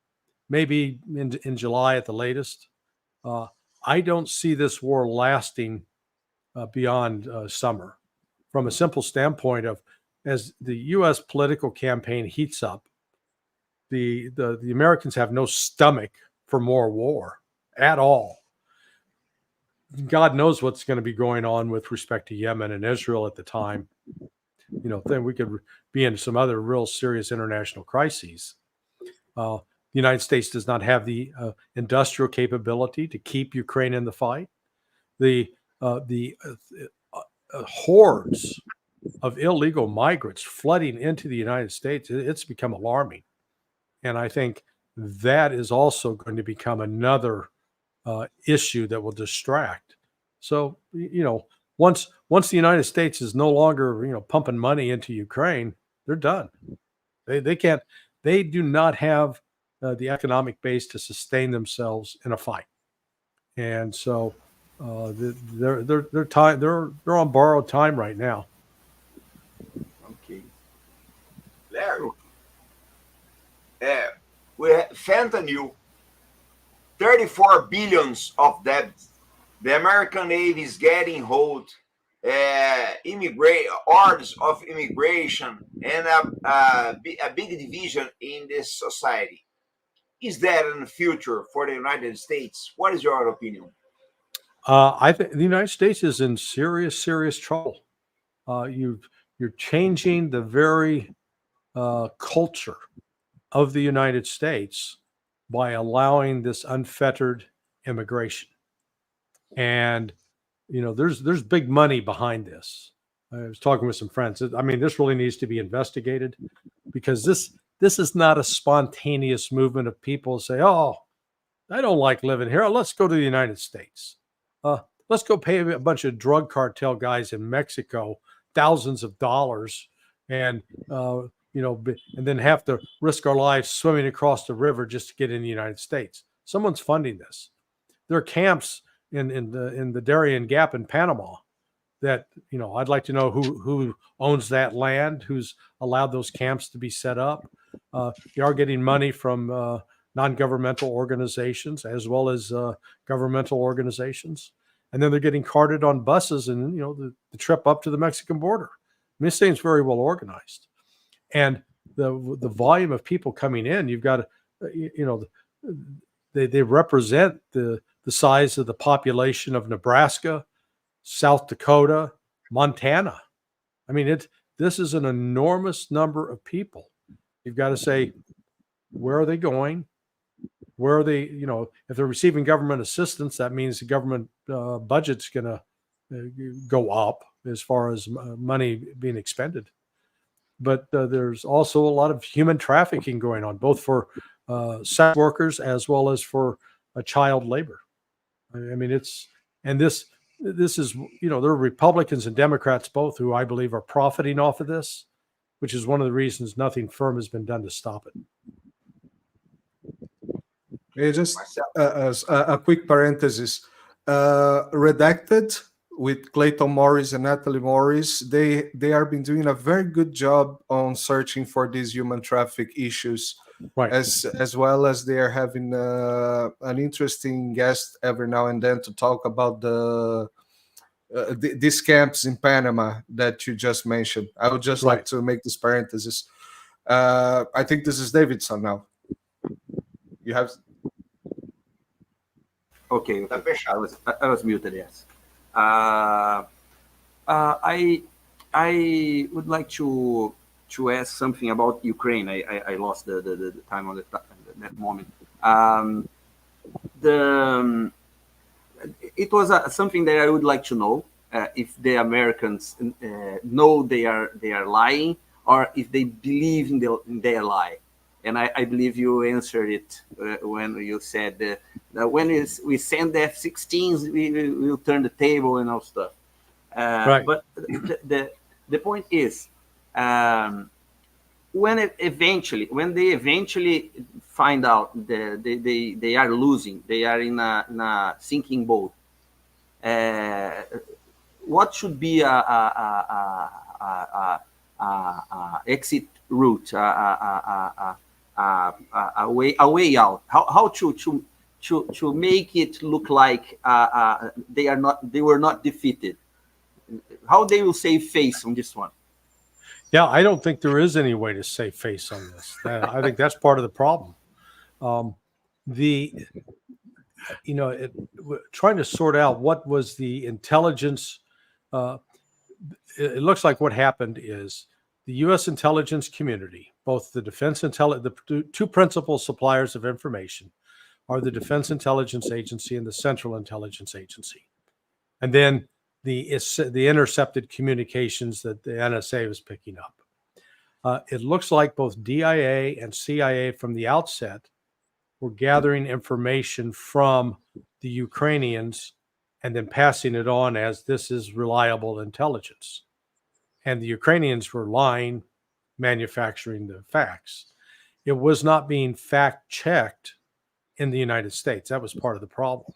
maybe in July at the latest. I don't see this war lasting beyond summer, from a simple standpoint of, as the U.S. political campaign heats up, the Americans have no stomach for more war at all. God knows what's going to be going on with respect to Yemen and Israel at the time. Then we could be in some other real serious international crises. The United States does not have the industrial capability to keep Ukraine in the fight. The hordes of illegal migrants flooding into the United States, it's become alarming. And I think that is also going to become another issue that will distract. So, once the United States is no longer, pumping money into Ukraine, they're done. They do not have the economic base to sustain themselves in a fight. And so they're on borrowed time right now. Okay. Larry, we have fentanyl, 34 billions of debt. The American Navy is getting hold, orders of immigration, and a big division in this society. Is that in the future for the United States? What is your opinion? I think the United States is in serious trouble. You're changing the very culture of the United States by allowing this unfettered immigration. And, there's big money behind this. I was talking with some friends. I mean, this really needs to be investigated, because this is not a spontaneous movement of people say, oh, I don't like living here. Let's go to the United States. Let's go pay a bunch of drug cartel guys in Mexico thousands of dollars, and and then have to risk our lives swimming across the river just to get in the United States. Someone's funding this. There are camps in the Darien Gap in Panama that, I'd like to know who owns that land, who's allowed those camps to be set up. They are getting money from non-governmental organizations as well as governmental organizations. And then they're getting carted on buses and, the trip up to the Mexican border. I mean, this thing's very well organized. And the volume of people coming in, you've got, they represent the size of the population of Nebraska, South Dakota, Montana. I mean, this is an enormous number of people. You've got to say, where are they going? Where are they? If they're receiving government assistance, that means the government budget's going to go up as far as money being expended. But there's also a lot of human trafficking going on, both for sex workers as well as for child labor. I mean, this is, there are Republicans and Democrats both who I believe are profiting off of this, which is one of the reasons nothing firm has been done to stop it. Just a quick parenthesis. Redacted with Clayton Morris and Natalie Morris, they have been doing a very good job on searching for these human traffic issues, right? As well as they are having an interesting guest every now and then to talk about these camps in Panama that you just mentioned. I would just like to make this parenthesis. I think this is Davidson now. You have. Okay. I was muted. Yes. I would like to ask something about Ukraine. I lost the time on that moment. It was something that I would like to know if the Americans know they are lying, or if they believe in their lie. And I believe you answered it when you said that when we send the F-16s, we will turn the table and all stuff. But the point is, when they eventually find out they are losing, they are in a sinking boat, what should be a exit route, a way out? How to make it look like they were not defeated? How they will save face on this one? Yeah, I don't think there is any way to save face on this. I think that's part of the problem. Trying to sort out what was the intelligence. It looks like what happened is the U.S. intelligence community, both the the two principal suppliers of information are the Defense Intelligence Agency and the Central Intelligence Agency. And then the intercepted communications that the NSA was picking up. It looks like both DIA and CIA from the outset were gathering information from the Ukrainians and then passing it on as this is reliable intelligence. And the Ukrainians were lying, manufacturing the facts. It was not being fact-checked in the United States. That was part of the problem.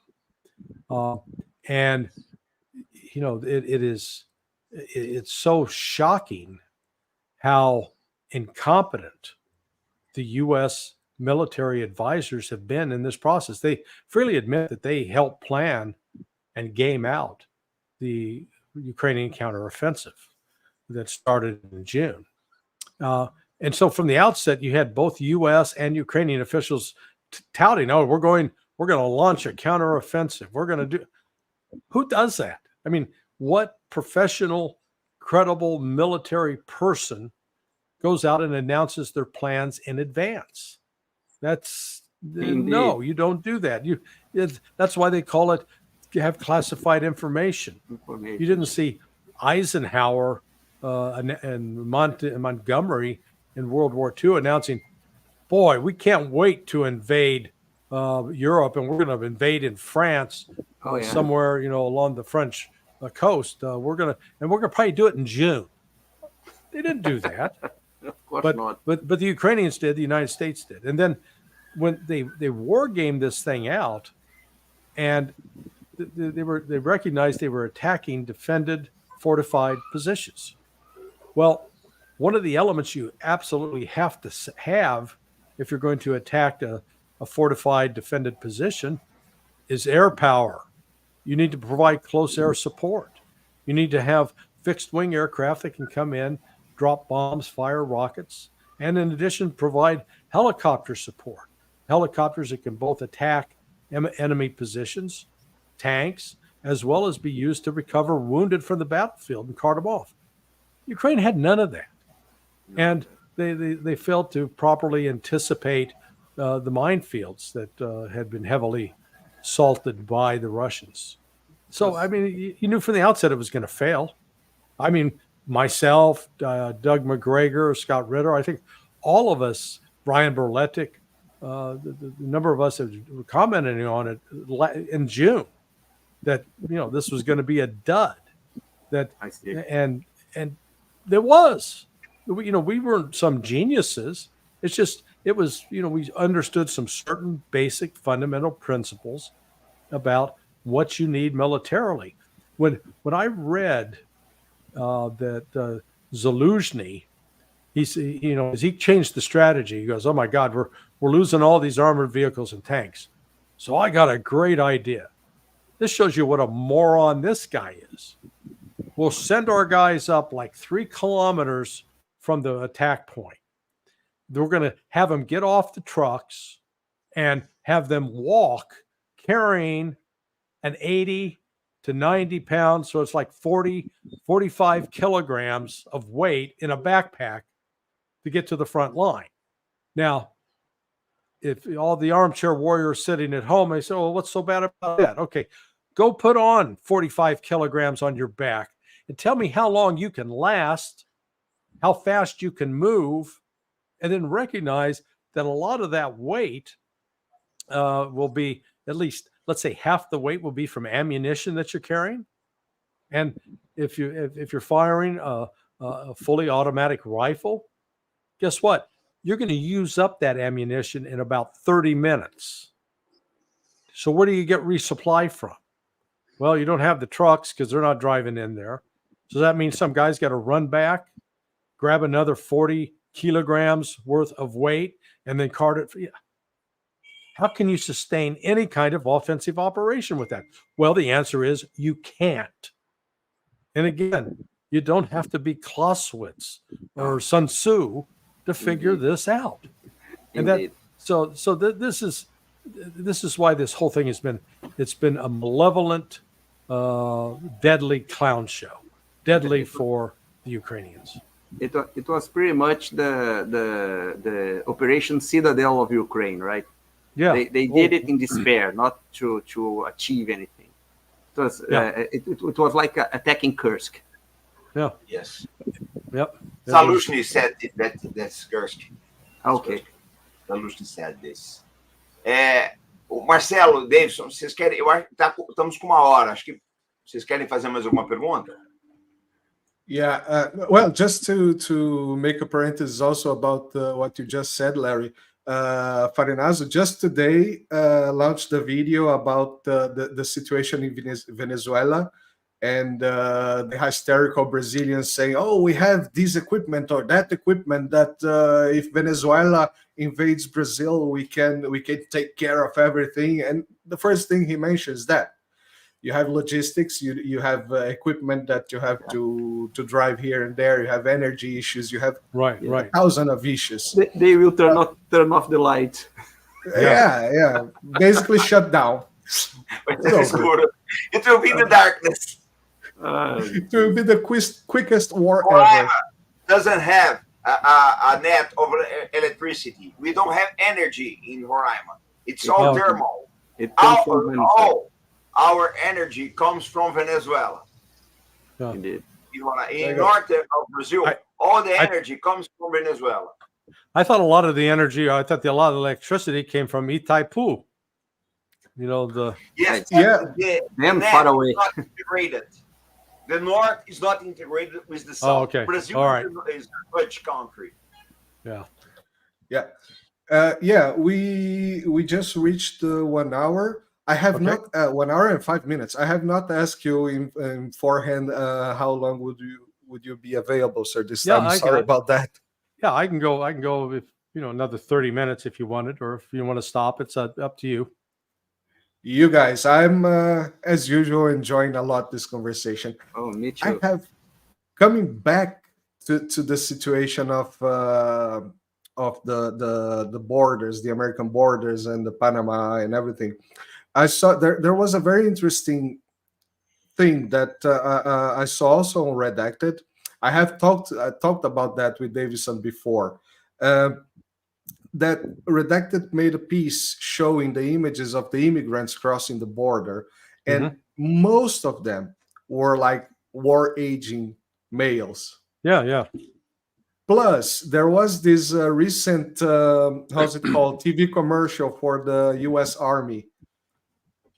It's so shocking how incompetent the U.S. military advisors have been in this process. They freely admit that they helped plan and game out the Ukrainian counteroffensive that started in June. And so from the outset, you had both U.S. and Ukrainian officials touting, "Oh, we're going to launch a counteroffensive. We're going to do." Who does that? I mean, what professional, credible military person goes out and announces their plans in advance? No, you don't do that. That's why they call it, you have classified information. You didn't see Eisenhower and Montgomery in World War II announcing, "Boy, we can't wait to invade Europe, and we're going to invade in France somewhere, along the French coast. We're going to probably do it in June." They didn't do that. Of course not. But the Ukrainians did. The United States did. And then when they war gamed this thing out, and they recognized they were attacking defended, fortified positions. Well, one of the elements you absolutely have to have if you're going to attack a fortified, defended position is air power. You need to provide close air support. You need to have fixed wing aircraft that can come in, drop bombs, fire rockets, and in addition, provide helicopter support. Helicopters that can both attack enemy positions, tanks, as well as be used to recover wounded from the battlefield and cart them off. Ukraine had none of that. And they failed to properly anticipate the minefields that had been heavily salted by the Russians. So, I mean, you knew from the outset it was going to fail. I mean, myself, Doug McGregor, Scott Ritter, I think all of us, Brian Berletic, the number of us that were commenting on it in June, that, you know, this was going to be a dud. That I see. And there was, you know, we weren't some geniuses. It's just, it was, you know, we understood some certain basic fundamental principles about what you need militarily. When I read that Zaluzhny, you know, as he changed the strategy, he goes, "Oh my God, we're losing all these armored vehicles and tanks. So I got a great idea. This shows you what a moron this guy is. We'll send our guys up like 3 kilometers from the attack point. We're going to have them get off the trucks and have them walk carrying an 80 to 90 pounds. So it's like 40, 45 kilograms of weight in a backpack to get to the front line." Now, if all the armchair warriors sitting at home, they say, "Well, what's so bad about that?" Okay, go put on 45 kilograms on your back and tell me how long you can last, how fast you can move, and then recognize that a lot of that weight will be, at least, let's say half the weight will be from ammunition that you're carrying. And if you're firing a fully automatic rifle, guess what? You're going to use up that ammunition in about 30 minutes. So where do you get resupply from? Well, you don't have the trucks because they're not driving in there. So that means some guy's got to run back, grab another 40 kilograms worth of weight, and then cart it for you. How can you sustain any kind of offensive operation with that? Well, the answer is you can't. And again, you don't have to be Clausewitz or Sun Tzu to figure this out. And that, so this is why this whole thing has been, it's been a malevolent, deadly clown show, deadly for the Ukrainians. It was pretty much the Operation Citadel of Ukraine, right? Yeah, they did it in despair, not to achieve anything. It was it was like attacking Kursk. Yeah. Yes. Yep. Zaluzhny said that's Kursk. Okay. Zaluzhny said this. O Marcelo, Davidson, vocês querem? Estamos com 1 hora. Acho que vocês querem fazer mais alguma pergunta? Yeah, well, just to make a parenthesis also about what you just said, Larry, Farinazo just today launched a video about the situation in Venezuela, and the hysterical Brazilians saying, "Oh, we have this equipment or that equipment that if Venezuela invades Brazil, we can take care of everything." And the first thing he mentions that you have logistics, you have equipment that you have to drive here and there. You have energy issues. You have right. 1,000 of issues. They will turn off the light. Yeah. Basically shut down. It will be the darkness. It will be the quickest war ever. Doesn't have a net of electricity. We don't have energy in Roraima. It's all thermal. It comes from Venezuela. Our energy comes from Venezuela. Yeah. Indeed. In north of Brazil, all the energy comes from Venezuela. I thought a lot of the energy, a lot of the electricity came from Itaipu. You know, the Far away. Not integrated. The north is not integrated with the south. Oh, okay. Brazil all right. is a rich country. Yeah. We just reached 1 hour. I have not 1 hour and 5 minutes. I have not asked you in beforehand how long would you be available, sir? This time, sorry about that. Yeah, I can go if another 30 minutes if you wanted, or if you want to stop, it's up to you. You guys, I'm as usual enjoying a lot this conversation. Oh, me too. I have coming back to the situation of the borders, the American borders, and the Panama and everything. I saw there was a very interesting thing that I saw also on Redacted. I have talked about that with Davison before. That Redacted made a piece showing the images of the immigrants crossing the border, and most of them were like war-aging males. Yeah. Plus, there was this recent, how's it called, TV commercial for the U.S. Army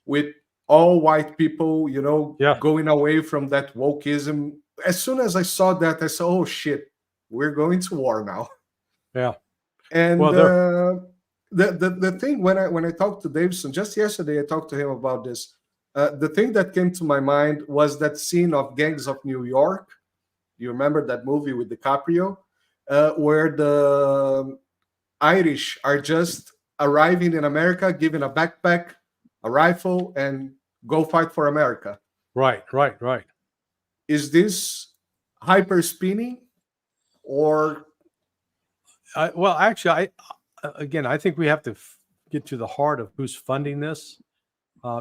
with all white people, going away from that wokeism. As soon as I saw that, I said, oh, shit, we're going to war now. Yeah. And Well, the thing, when I talked to Davidson, just yesterday, I talked to him about this. The thing that came to my mind was that scene of Gangs of New York. You remember that movie with DiCaprio? Where the Irish are just arriving in America, given a backpack, a rifle, and go fight for America. Right. Is this hyper spinning, or? Well, actually, I think we have to get to the heart of who's funding this,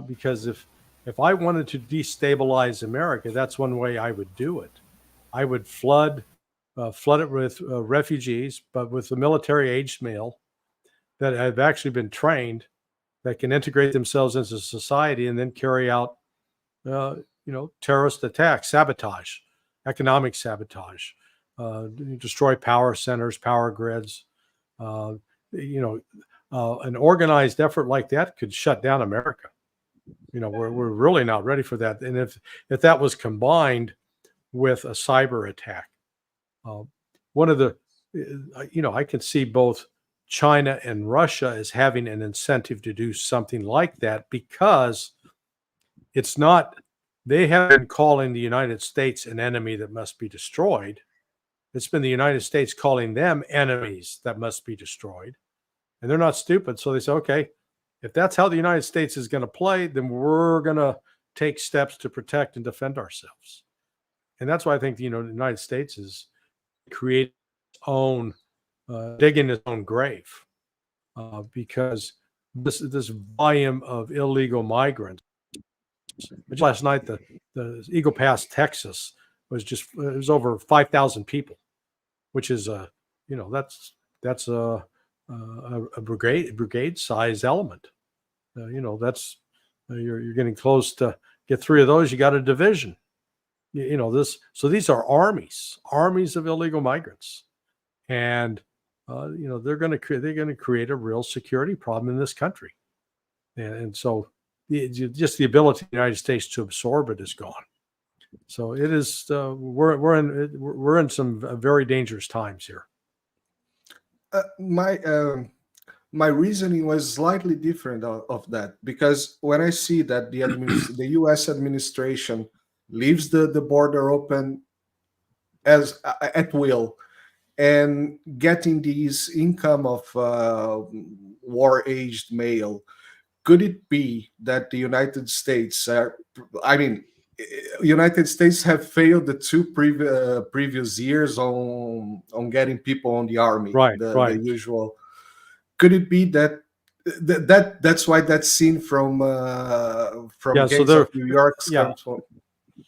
because if I wanted to destabilize America, that's one way I would do it. I would flood it with refugees, but with the military-aged male that have actually been trained, that can integrate themselves into society and then carry out, terrorist attacks, sabotage, economic sabotage, destroy power centers, power grids. An organized effort like that could shut down America. We're really not ready for that. And if that was combined with a cyber attack, one of the, I can see both China and Russia as having an incentive to do something like that, because it's not, they have been calling the United States an enemy that must be destroyed. It's been the United States calling them enemies that must be destroyed. And they're not stupid. So they say, okay, if that's how the United States is going to play, then we're going to take steps to protect and defend ourselves. And that's why I think, the United States is creating its own, digging its own grave, because this volume of illegal migrants. Last night, the Eagle Pass, Texas, it was over 5,000 people, which is that's a brigade size element. You're getting close to get 3 of those. You got a division. So these are armies of illegal migrants, and they're going to create a real security problem in this country, and so just the ability of the United States to absorb it is gone. So it is we're in some very dangerous times here. My reasoning was slightly different of that, because when I see that the U.S. administration leaves the border open as at will, and getting these income of war-aged male, could it be that the United States United States have failed the 2 previous years on getting people on the army, right. The usual? Could it be that's why that scene from Gangs of New York comes from?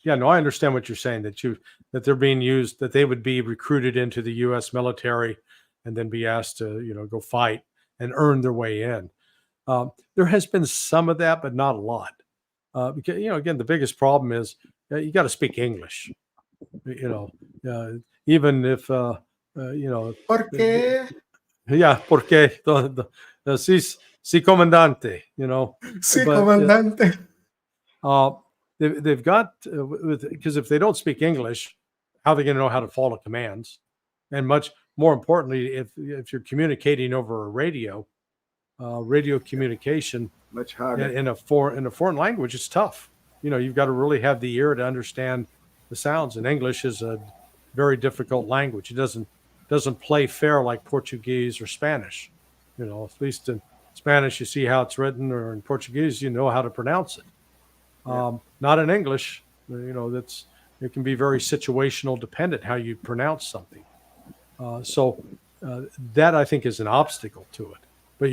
Yeah, no, I understand what you're saying, that they're being used, that they would be recruited into the U.S. military and then be asked to, go fight and earn their way in. There has been some of that, but not a lot. Because, again, the biggest problem is you got to speak English, even if, ¿Por qué? Yeah, porque sí, comandante, Sí, comandante. They've got, because if they don't speak English, how are they going to know how to follow commands? And much more importantly, if you're communicating over a radio communication, much harder in a foreign language, it's tough. You've got to really have the ear to understand the sounds. And English is a very difficult language. It doesn't play fair like Portuguese or Spanish. At least in Spanish, you see how it's written, or in Portuguese, you know how to pronounce it. Not in English. It can be very situational dependent how you pronounce something. So that, I think, is an obstacle to it. But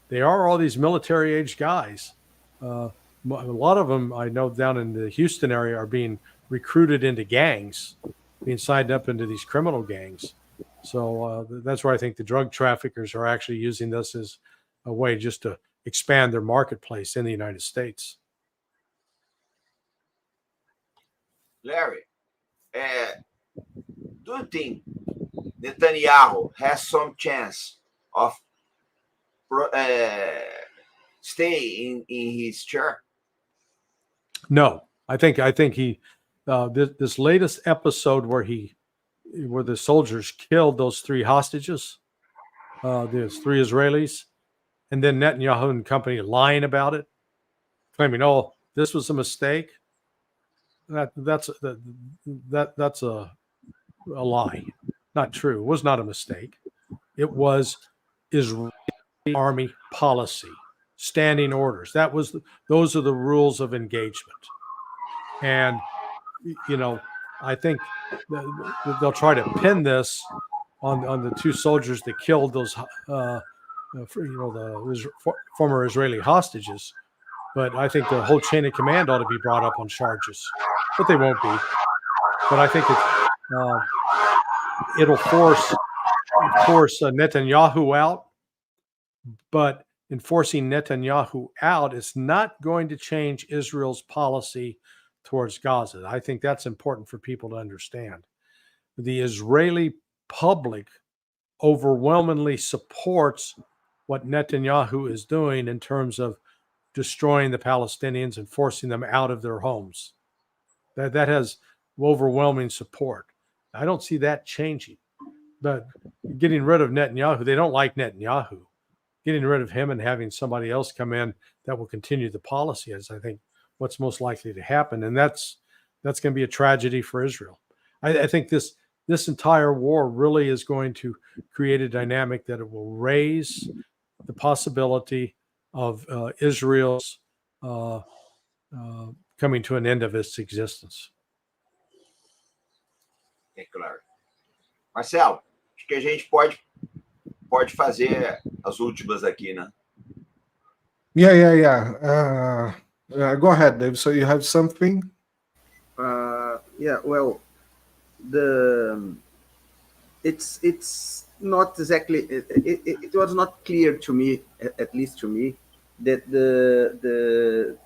they are all these military-aged guys. A lot of them, I know, down in the Houston area, are being recruited into gangs, being signed up into these criminal gangs. So that's where I think the drug traffickers are actually using this as a way just to expand their marketplace in the United States. Larry, do you think Netanyahu has some chance of stay in his chair? No, I think he this latest episode where the soldiers killed those 3 hostages, those 3 Israelis, and then Netanyahu and company lying about it, claiming, "Oh, this was a mistake." That's a lie. Not true. It was not a mistake. It was Israeli army policy, standing orders. Those are the rules of engagement. And I think they'll try to pin this on the 2 soldiers that killed those the former Israeli hostages. But I think the whole chain of command ought to be brought up on charges, but they won't be. But I think it'll force Netanyahu out. But enforcing Netanyahu out is not going to change Israel's policy towards Gaza. I think that's important for people to understand. The Israeli public overwhelmingly supports what Netanyahu is doing in terms of destroying the Palestinians and forcing them out of their homes. That has overwhelming support. I don't see that changing. But getting rid of Netanyahu, they don't like Netanyahu. Getting rid of him and having somebody else come in that will continue the policy is, I think, what's most likely to happen. And that's going to be a tragedy for Israel. I think this entire war really is going to create a dynamic that it will raise the possibility of Israel's coming to an end of its existence. É claro. Marcelo, acho que a gente pode fazer as últimas aqui, né? Yeah. Go ahead, Dave. So you have something? Yeah. Well, it's not exactly. It was not clear to me, at least to me, that the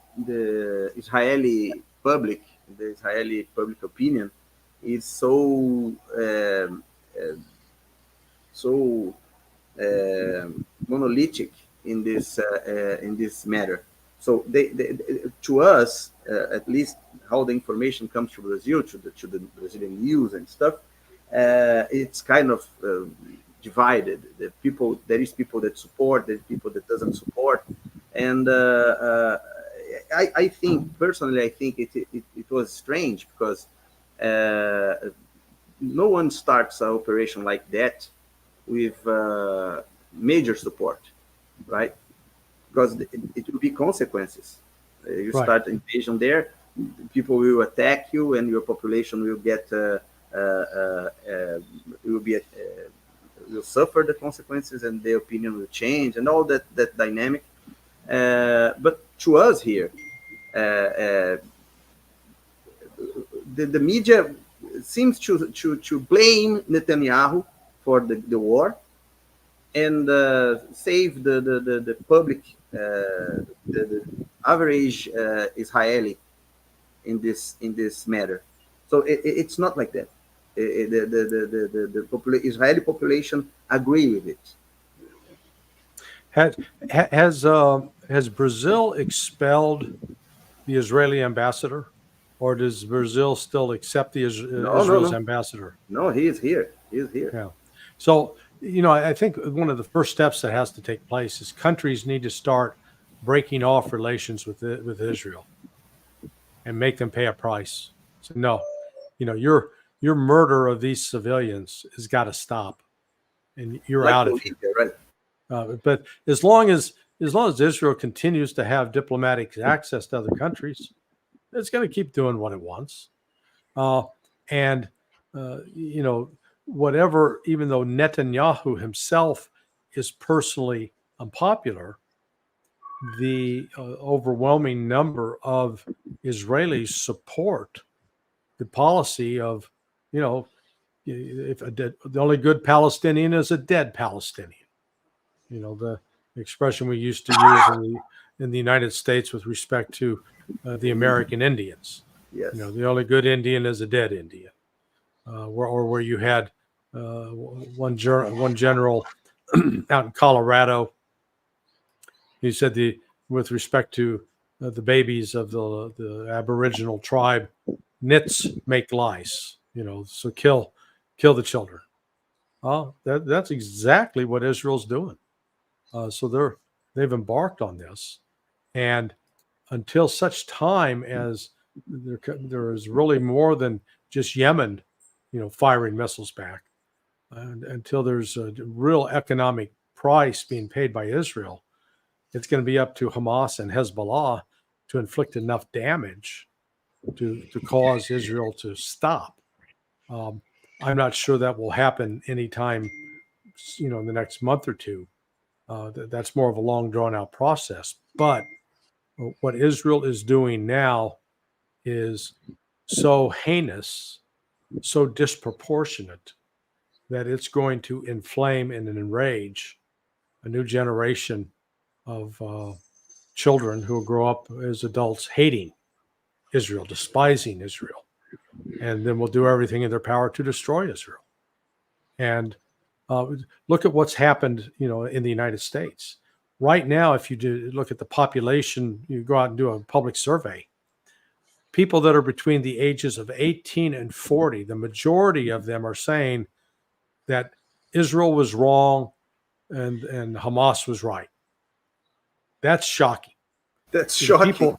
Israeli public, opinion, is so monolithic in this matter. So they to us, at least how the information comes to Brazil, to the Brazilian news and stuff, it's kind of divided. There is people that support, there's people that doesn't support, and I think personally, it was strange because no one starts an operation like that with major support, right? Because it will be consequences. You Right. start an invasion there, people will attack you, and your population will get will suffer the consequences, and the opinion will change, and all that dynamic. But to us here, the media seems to blame Netanyahu for the war, and save the public, the average Israeli in this matter. So it's not like that. The Israeli population agree with it. Has Brazil expelled the Israeli ambassador, or does Brazil still accept Israel's ambassador? No, he is here. Yeah. So, I think one of the first steps that has to take place is countries need to start breaking off relations with Israel and make them pay a price. So no, your murder of these civilians has got to stop, and you're Like out of here. Right? But as long as Israel continues to have diplomatic access to other countries, it's going to keep doing what it wants. Whatever, even though Netanyahu himself is personally unpopular, the overwhelming number of Israelis support the policy of, if the only good Palestinian is a dead Palestinian. The expression we used to use in the United States with respect to the American Indians. Yes. You know, the only good Indian is a dead Indian. Where you had one general out in Colorado. He said with respect to the babies of the Aboriginal tribe, nits make lice. You know, so kill the children. That's exactly what Israel's doing. So they've embarked on this, and until such time as there is really more than just Yemen, you know, firing missiles back, until there's a real economic price being paid by Israel, it's going to be up to Hamas and Hezbollah to inflict enough damage to cause Israel to stop. I'm not sure that will happen anytime, you know, in the next month or two. That's more of a long, drawn-out process. But what Israel is doing now is so heinous, so disproportionate, that it's going to inflame and enrage a new generation of children who will grow up as adults hating Israel, despising Israel, and then will do everything in their power to destroy Israel. And look at what's happened, you know, in the United States. Right now, if you do look at the population, you go out and do a public survey, people that are between the ages of 18 and 40, the majority of them are saying that Israel was wrong and Hamas was right. That's shocking. That's shocking.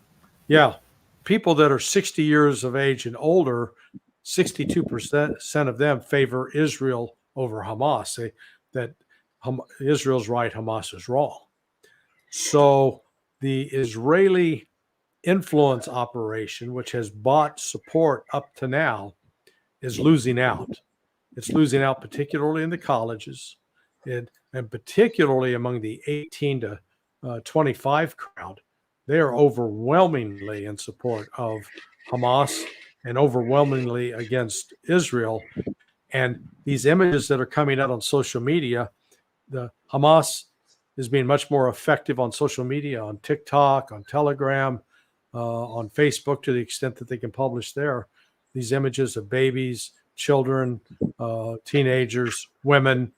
People that are 60 years of age and older, 62% of them favor Israel over Hamas. Say that Israel's right, Hamas is wrong. So the Israeli influence operation, which has bought support up to now, is losing out. It's losing out particularly in the colleges, and particularly among the 18 to 25 crowd. They are overwhelmingly in support of Hamas and overwhelmingly against Israel. And these images that are coming out on social media, the Hamas is being much more effective on social media, on TikTok, on Telegram, on Facebook, to the extent that they can publish there these images of babies, children, teenagers, women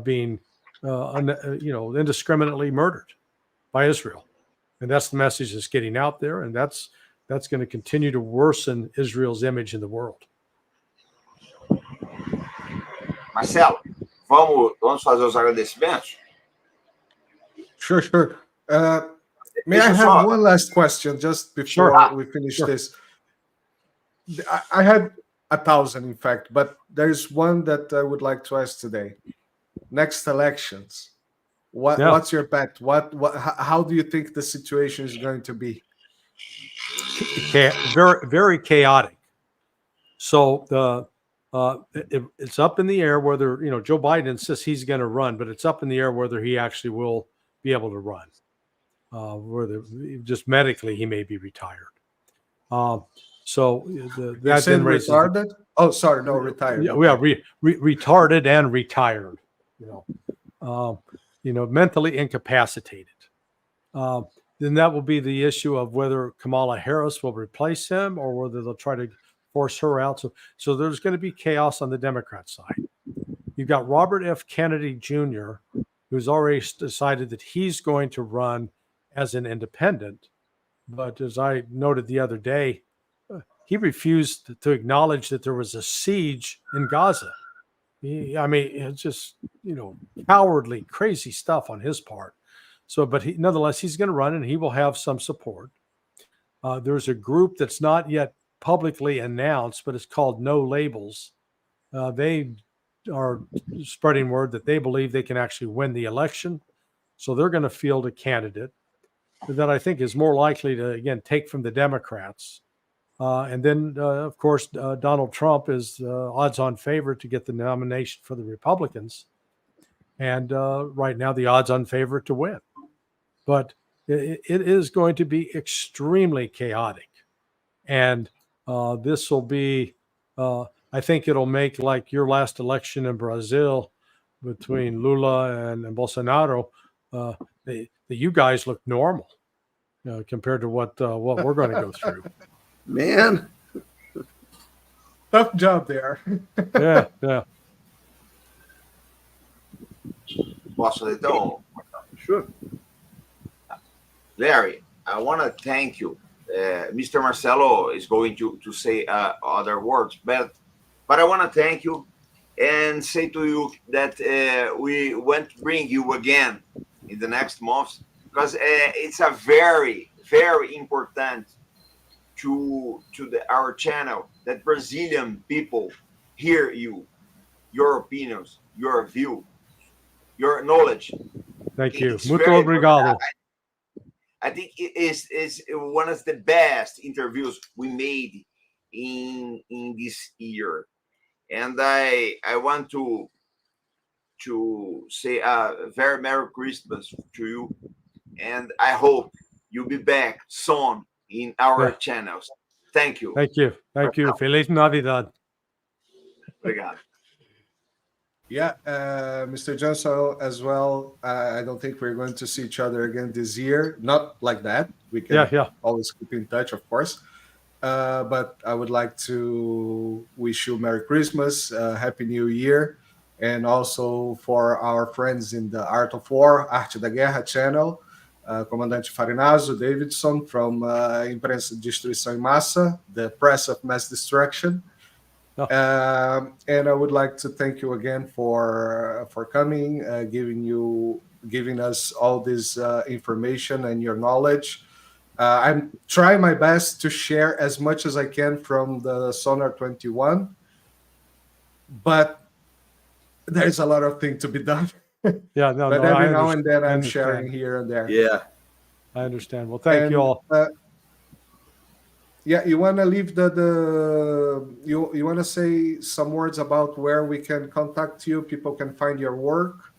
being, indiscriminately murdered by Israel. And that's the message that's getting out there, and that's going to continue to worsen Israel's image in the world. Marcelo, vamos fazer os agradecimentos? Sure. May I have one last question just before we finish this? I had 1,000, in fact, but there's one that I would like to ask today. Next elections, what's your bet? How do you think the situation is going to be? Very, very chaotic. So it's up in the air whether, you know, Joe Biden insists he's going to run, but it's up in the air whether he actually will be able to run. Whether just medically he may be retired. So that then raises retarded. Oh, sorry, no, retired. Yeah, retarded and retired. Mentally incapacitated. Then that will be the issue of whether Kamala Harris will replace him or whether they'll try to force her out. So there's going to be chaos on the Democrat side. You've got Robert F. Kennedy Jr., who's already decided that he's going to run as an independent. But as I noted the other day, he refused to acknowledge that there was a siege in Gaza. It's just, cowardly, crazy stuff on his part. So, but nonetheless, he's going to run and he will have some support. There's a group that's not yet publicly announced, but it's called No Labels. They are spreading word that they believe they can actually win the election. So they're going to field a candidate that I think is more likely to, again, take from the Democrats. And then, of course, Donald Trump is odds-on favorite to get the nomination for the Republicans. And right now, the odds-on favorite to win. But it is going to be extremely chaotic. And this will be, I think it'll make like your last election in Brazil between Lula and Bolsonaro. You guys look normal compared to what we're going to go through. Man, Tough job there. Yeah. Posso fazer então? Sure. Larry, I want to thank you. Mr. Marcelo is going to say other words, but I want to thank you and say to you that we want to bring you again in the next months, because it's a very, very important to our channel that Brazilian people hear you, your opinions, your view, your knowledge. Thank you. It's Muito very obrigado. I think it is one of the best interviews we made in this year, and I want to say a very Merry Christmas to you, and I hope you'll be back soon in our channels. Thank you. Thank you. Feliz Navidad. Obrigado. Yeah, Mr. Johnson as well. I don't think we're going to see each other again this year. Not like that. We can always keep in touch, of course. But I would like to wish you Merry Christmas, Happy New Year, and also for our friends in the Art of War, Arte da Guerra channel, Comandante Farinazzo Davidson from Imprensa de Destruição em Massa, the Press of Mass Destruction. And I would like to thank you again for coming, giving us all this information and your knowledge. I'm trying my best to share as much as I can from the Sonar 21, but there's a lot of things to be done. But every now and then I'm sharing here and there. Yeah, I understand. Well, thank you all. Yeah, you want to leave you want to say some words about where we can contact you, people can find your work?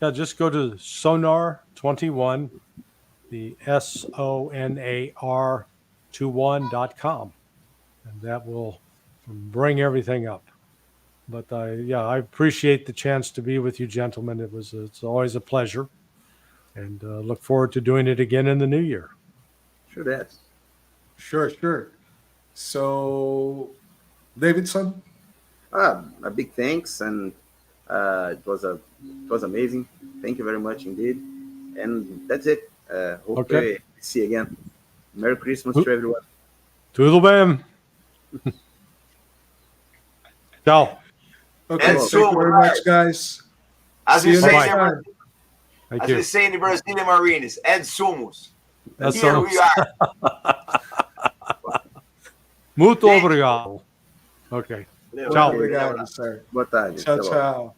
Yeah, just go to Sonar 21, the SONAR 21.com, and that will bring everything up. But I appreciate the chance to be with you, gentlemen. It's always a pleasure, and look forward to doing it again in the new year. Sure, that's. Sure. So, Davidson? A big thanks, and it was amazing. Thank you very much indeed. And that's it. Hope we see you again. Merry Christmas to everyone. Tudo bem. Ciao. Okay, thank you very much, guys. As we say in the Brazilian Marines, Ed Sumos. Here we are. Muito obrigado. Ok. Tchau. Obrigado, sir. Boa tarde. Tchau.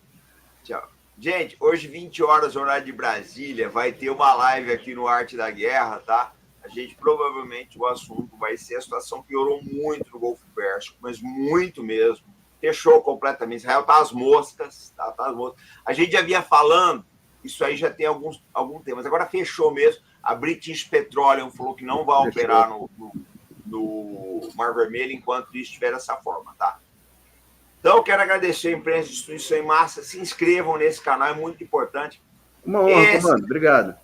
Gente, hoje, 20 horas, horário de Brasília, vai ter uma live aqui no Arte da Guerra, tá? A gente, provavelmente, o assunto vai ser a situação piorou muito no Golfo Pérsico, mas muito mesmo. Fechou completamente. Israel tá às moscas, tá às moscas. A gente já vinha falando, isso aí já tem algum tempo, mas agora fechou mesmo. A British Petroleum falou que não vai operar no Mar Vermelho enquanto isso estiver dessa forma, tá? Então, eu quero agradecer a imprensa de destruição em massa. Se inscrevam nesse canal, é muito importante. Uma honra, comando. Obrigado.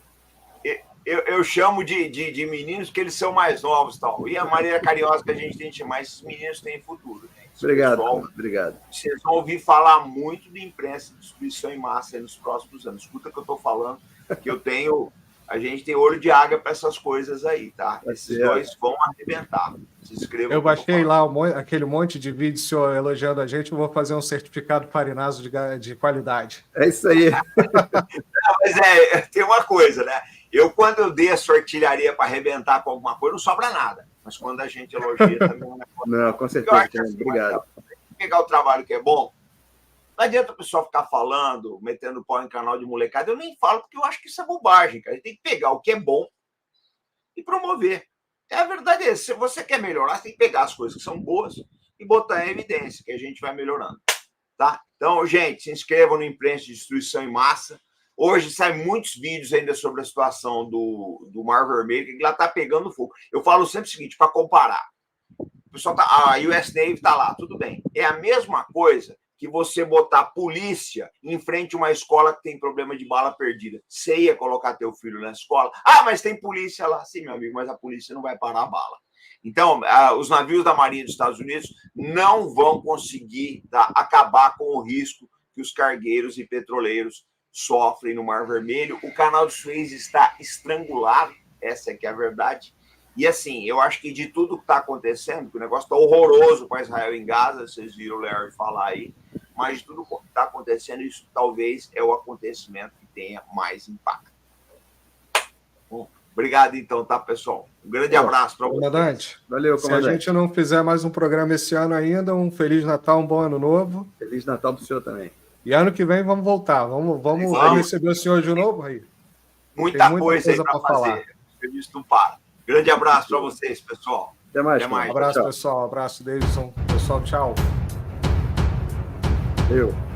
Eu chamo de meninos porque eles são mais novos, tal. E a maneira carinhosa que a gente tem de chamar esses meninos tem futuro. Né? Obrigado, pessoal, obrigado. Vocês vão ouvir falar muito de imprensa de destruição em massa nos próximos anos. Escuta o que eu estou falando, que a gente tem olho de águia para essas coisas aí, tá? Esses dois vão arrebentar. Se inscrevam. Eu baixei lá aquele monte de vídeo senhor elogiando a gente. Eu vou fazer um certificado Farinazzo de qualidade. É isso aí. Não, mas tem uma coisa, né? Quando eu desço artilharia para arrebentar com alguma coisa, não sobra nada. Mas quando a gente elogia também... Não, com certeza. Obrigado. Pegar o trabalho que é bom. Não adianta o pessoal ficar falando, metendo pau em canal de molecada. Eu nem falo, porque eu acho que isso é bobagem, cara. A gente tem que pegar o que é bom e promover. A verdade é essa. Se você quer melhorar, você tem que pegar as coisas que são boas e botar em evidência, que a gente vai melhorando. Tá? Então, gente, se inscrevam no Imprensa de Destruição em Massa. Hoje saem muitos vídeos ainda sobre a situação do Mar Vermelho, que lá está pegando fogo. Eu falo sempre o seguinte, para comparar. O pessoal a US Navy está lá, tudo bem. É a mesma coisa que você botar polícia em frente a uma escola que tem problema de bala perdida. Você ia colocar teu filho na escola? Ah, mas tem polícia lá. Sim, meu amigo, mas a polícia não vai parar a bala. Então, os navios da Marinha dos Estados Unidos não vão conseguir acabar com o risco que os cargueiros e petroleiros sofrem no Mar Vermelho. O canal de Suez está estrangulado, essa é que é a verdade. E assim, eu acho que de tudo que está acontecendo, que o negócio está horroroso com Israel em Gaza, vocês viram o Larry falar aí, mas de tudo que está acontecendo, isso talvez é o acontecimento que tenha mais impacto. Bom, obrigado então, tá, pessoal? Um grande abraço para vocês. Comandante, Valeu, comandante. se a gente não fizer mais um programa esse ano ainda, um Feliz Natal, um bom Ano Novo. Feliz Natal para o senhor também. E ano que vem vamos voltar. Vamos receber o senhor de novo aí. Muita coisa aí para fazer. Feliz não para. Grande abraço para vocês, pessoal. Até mais. Um abraço, pessoal. Um abraço, Davidson. Pessoal, tchau. Eu.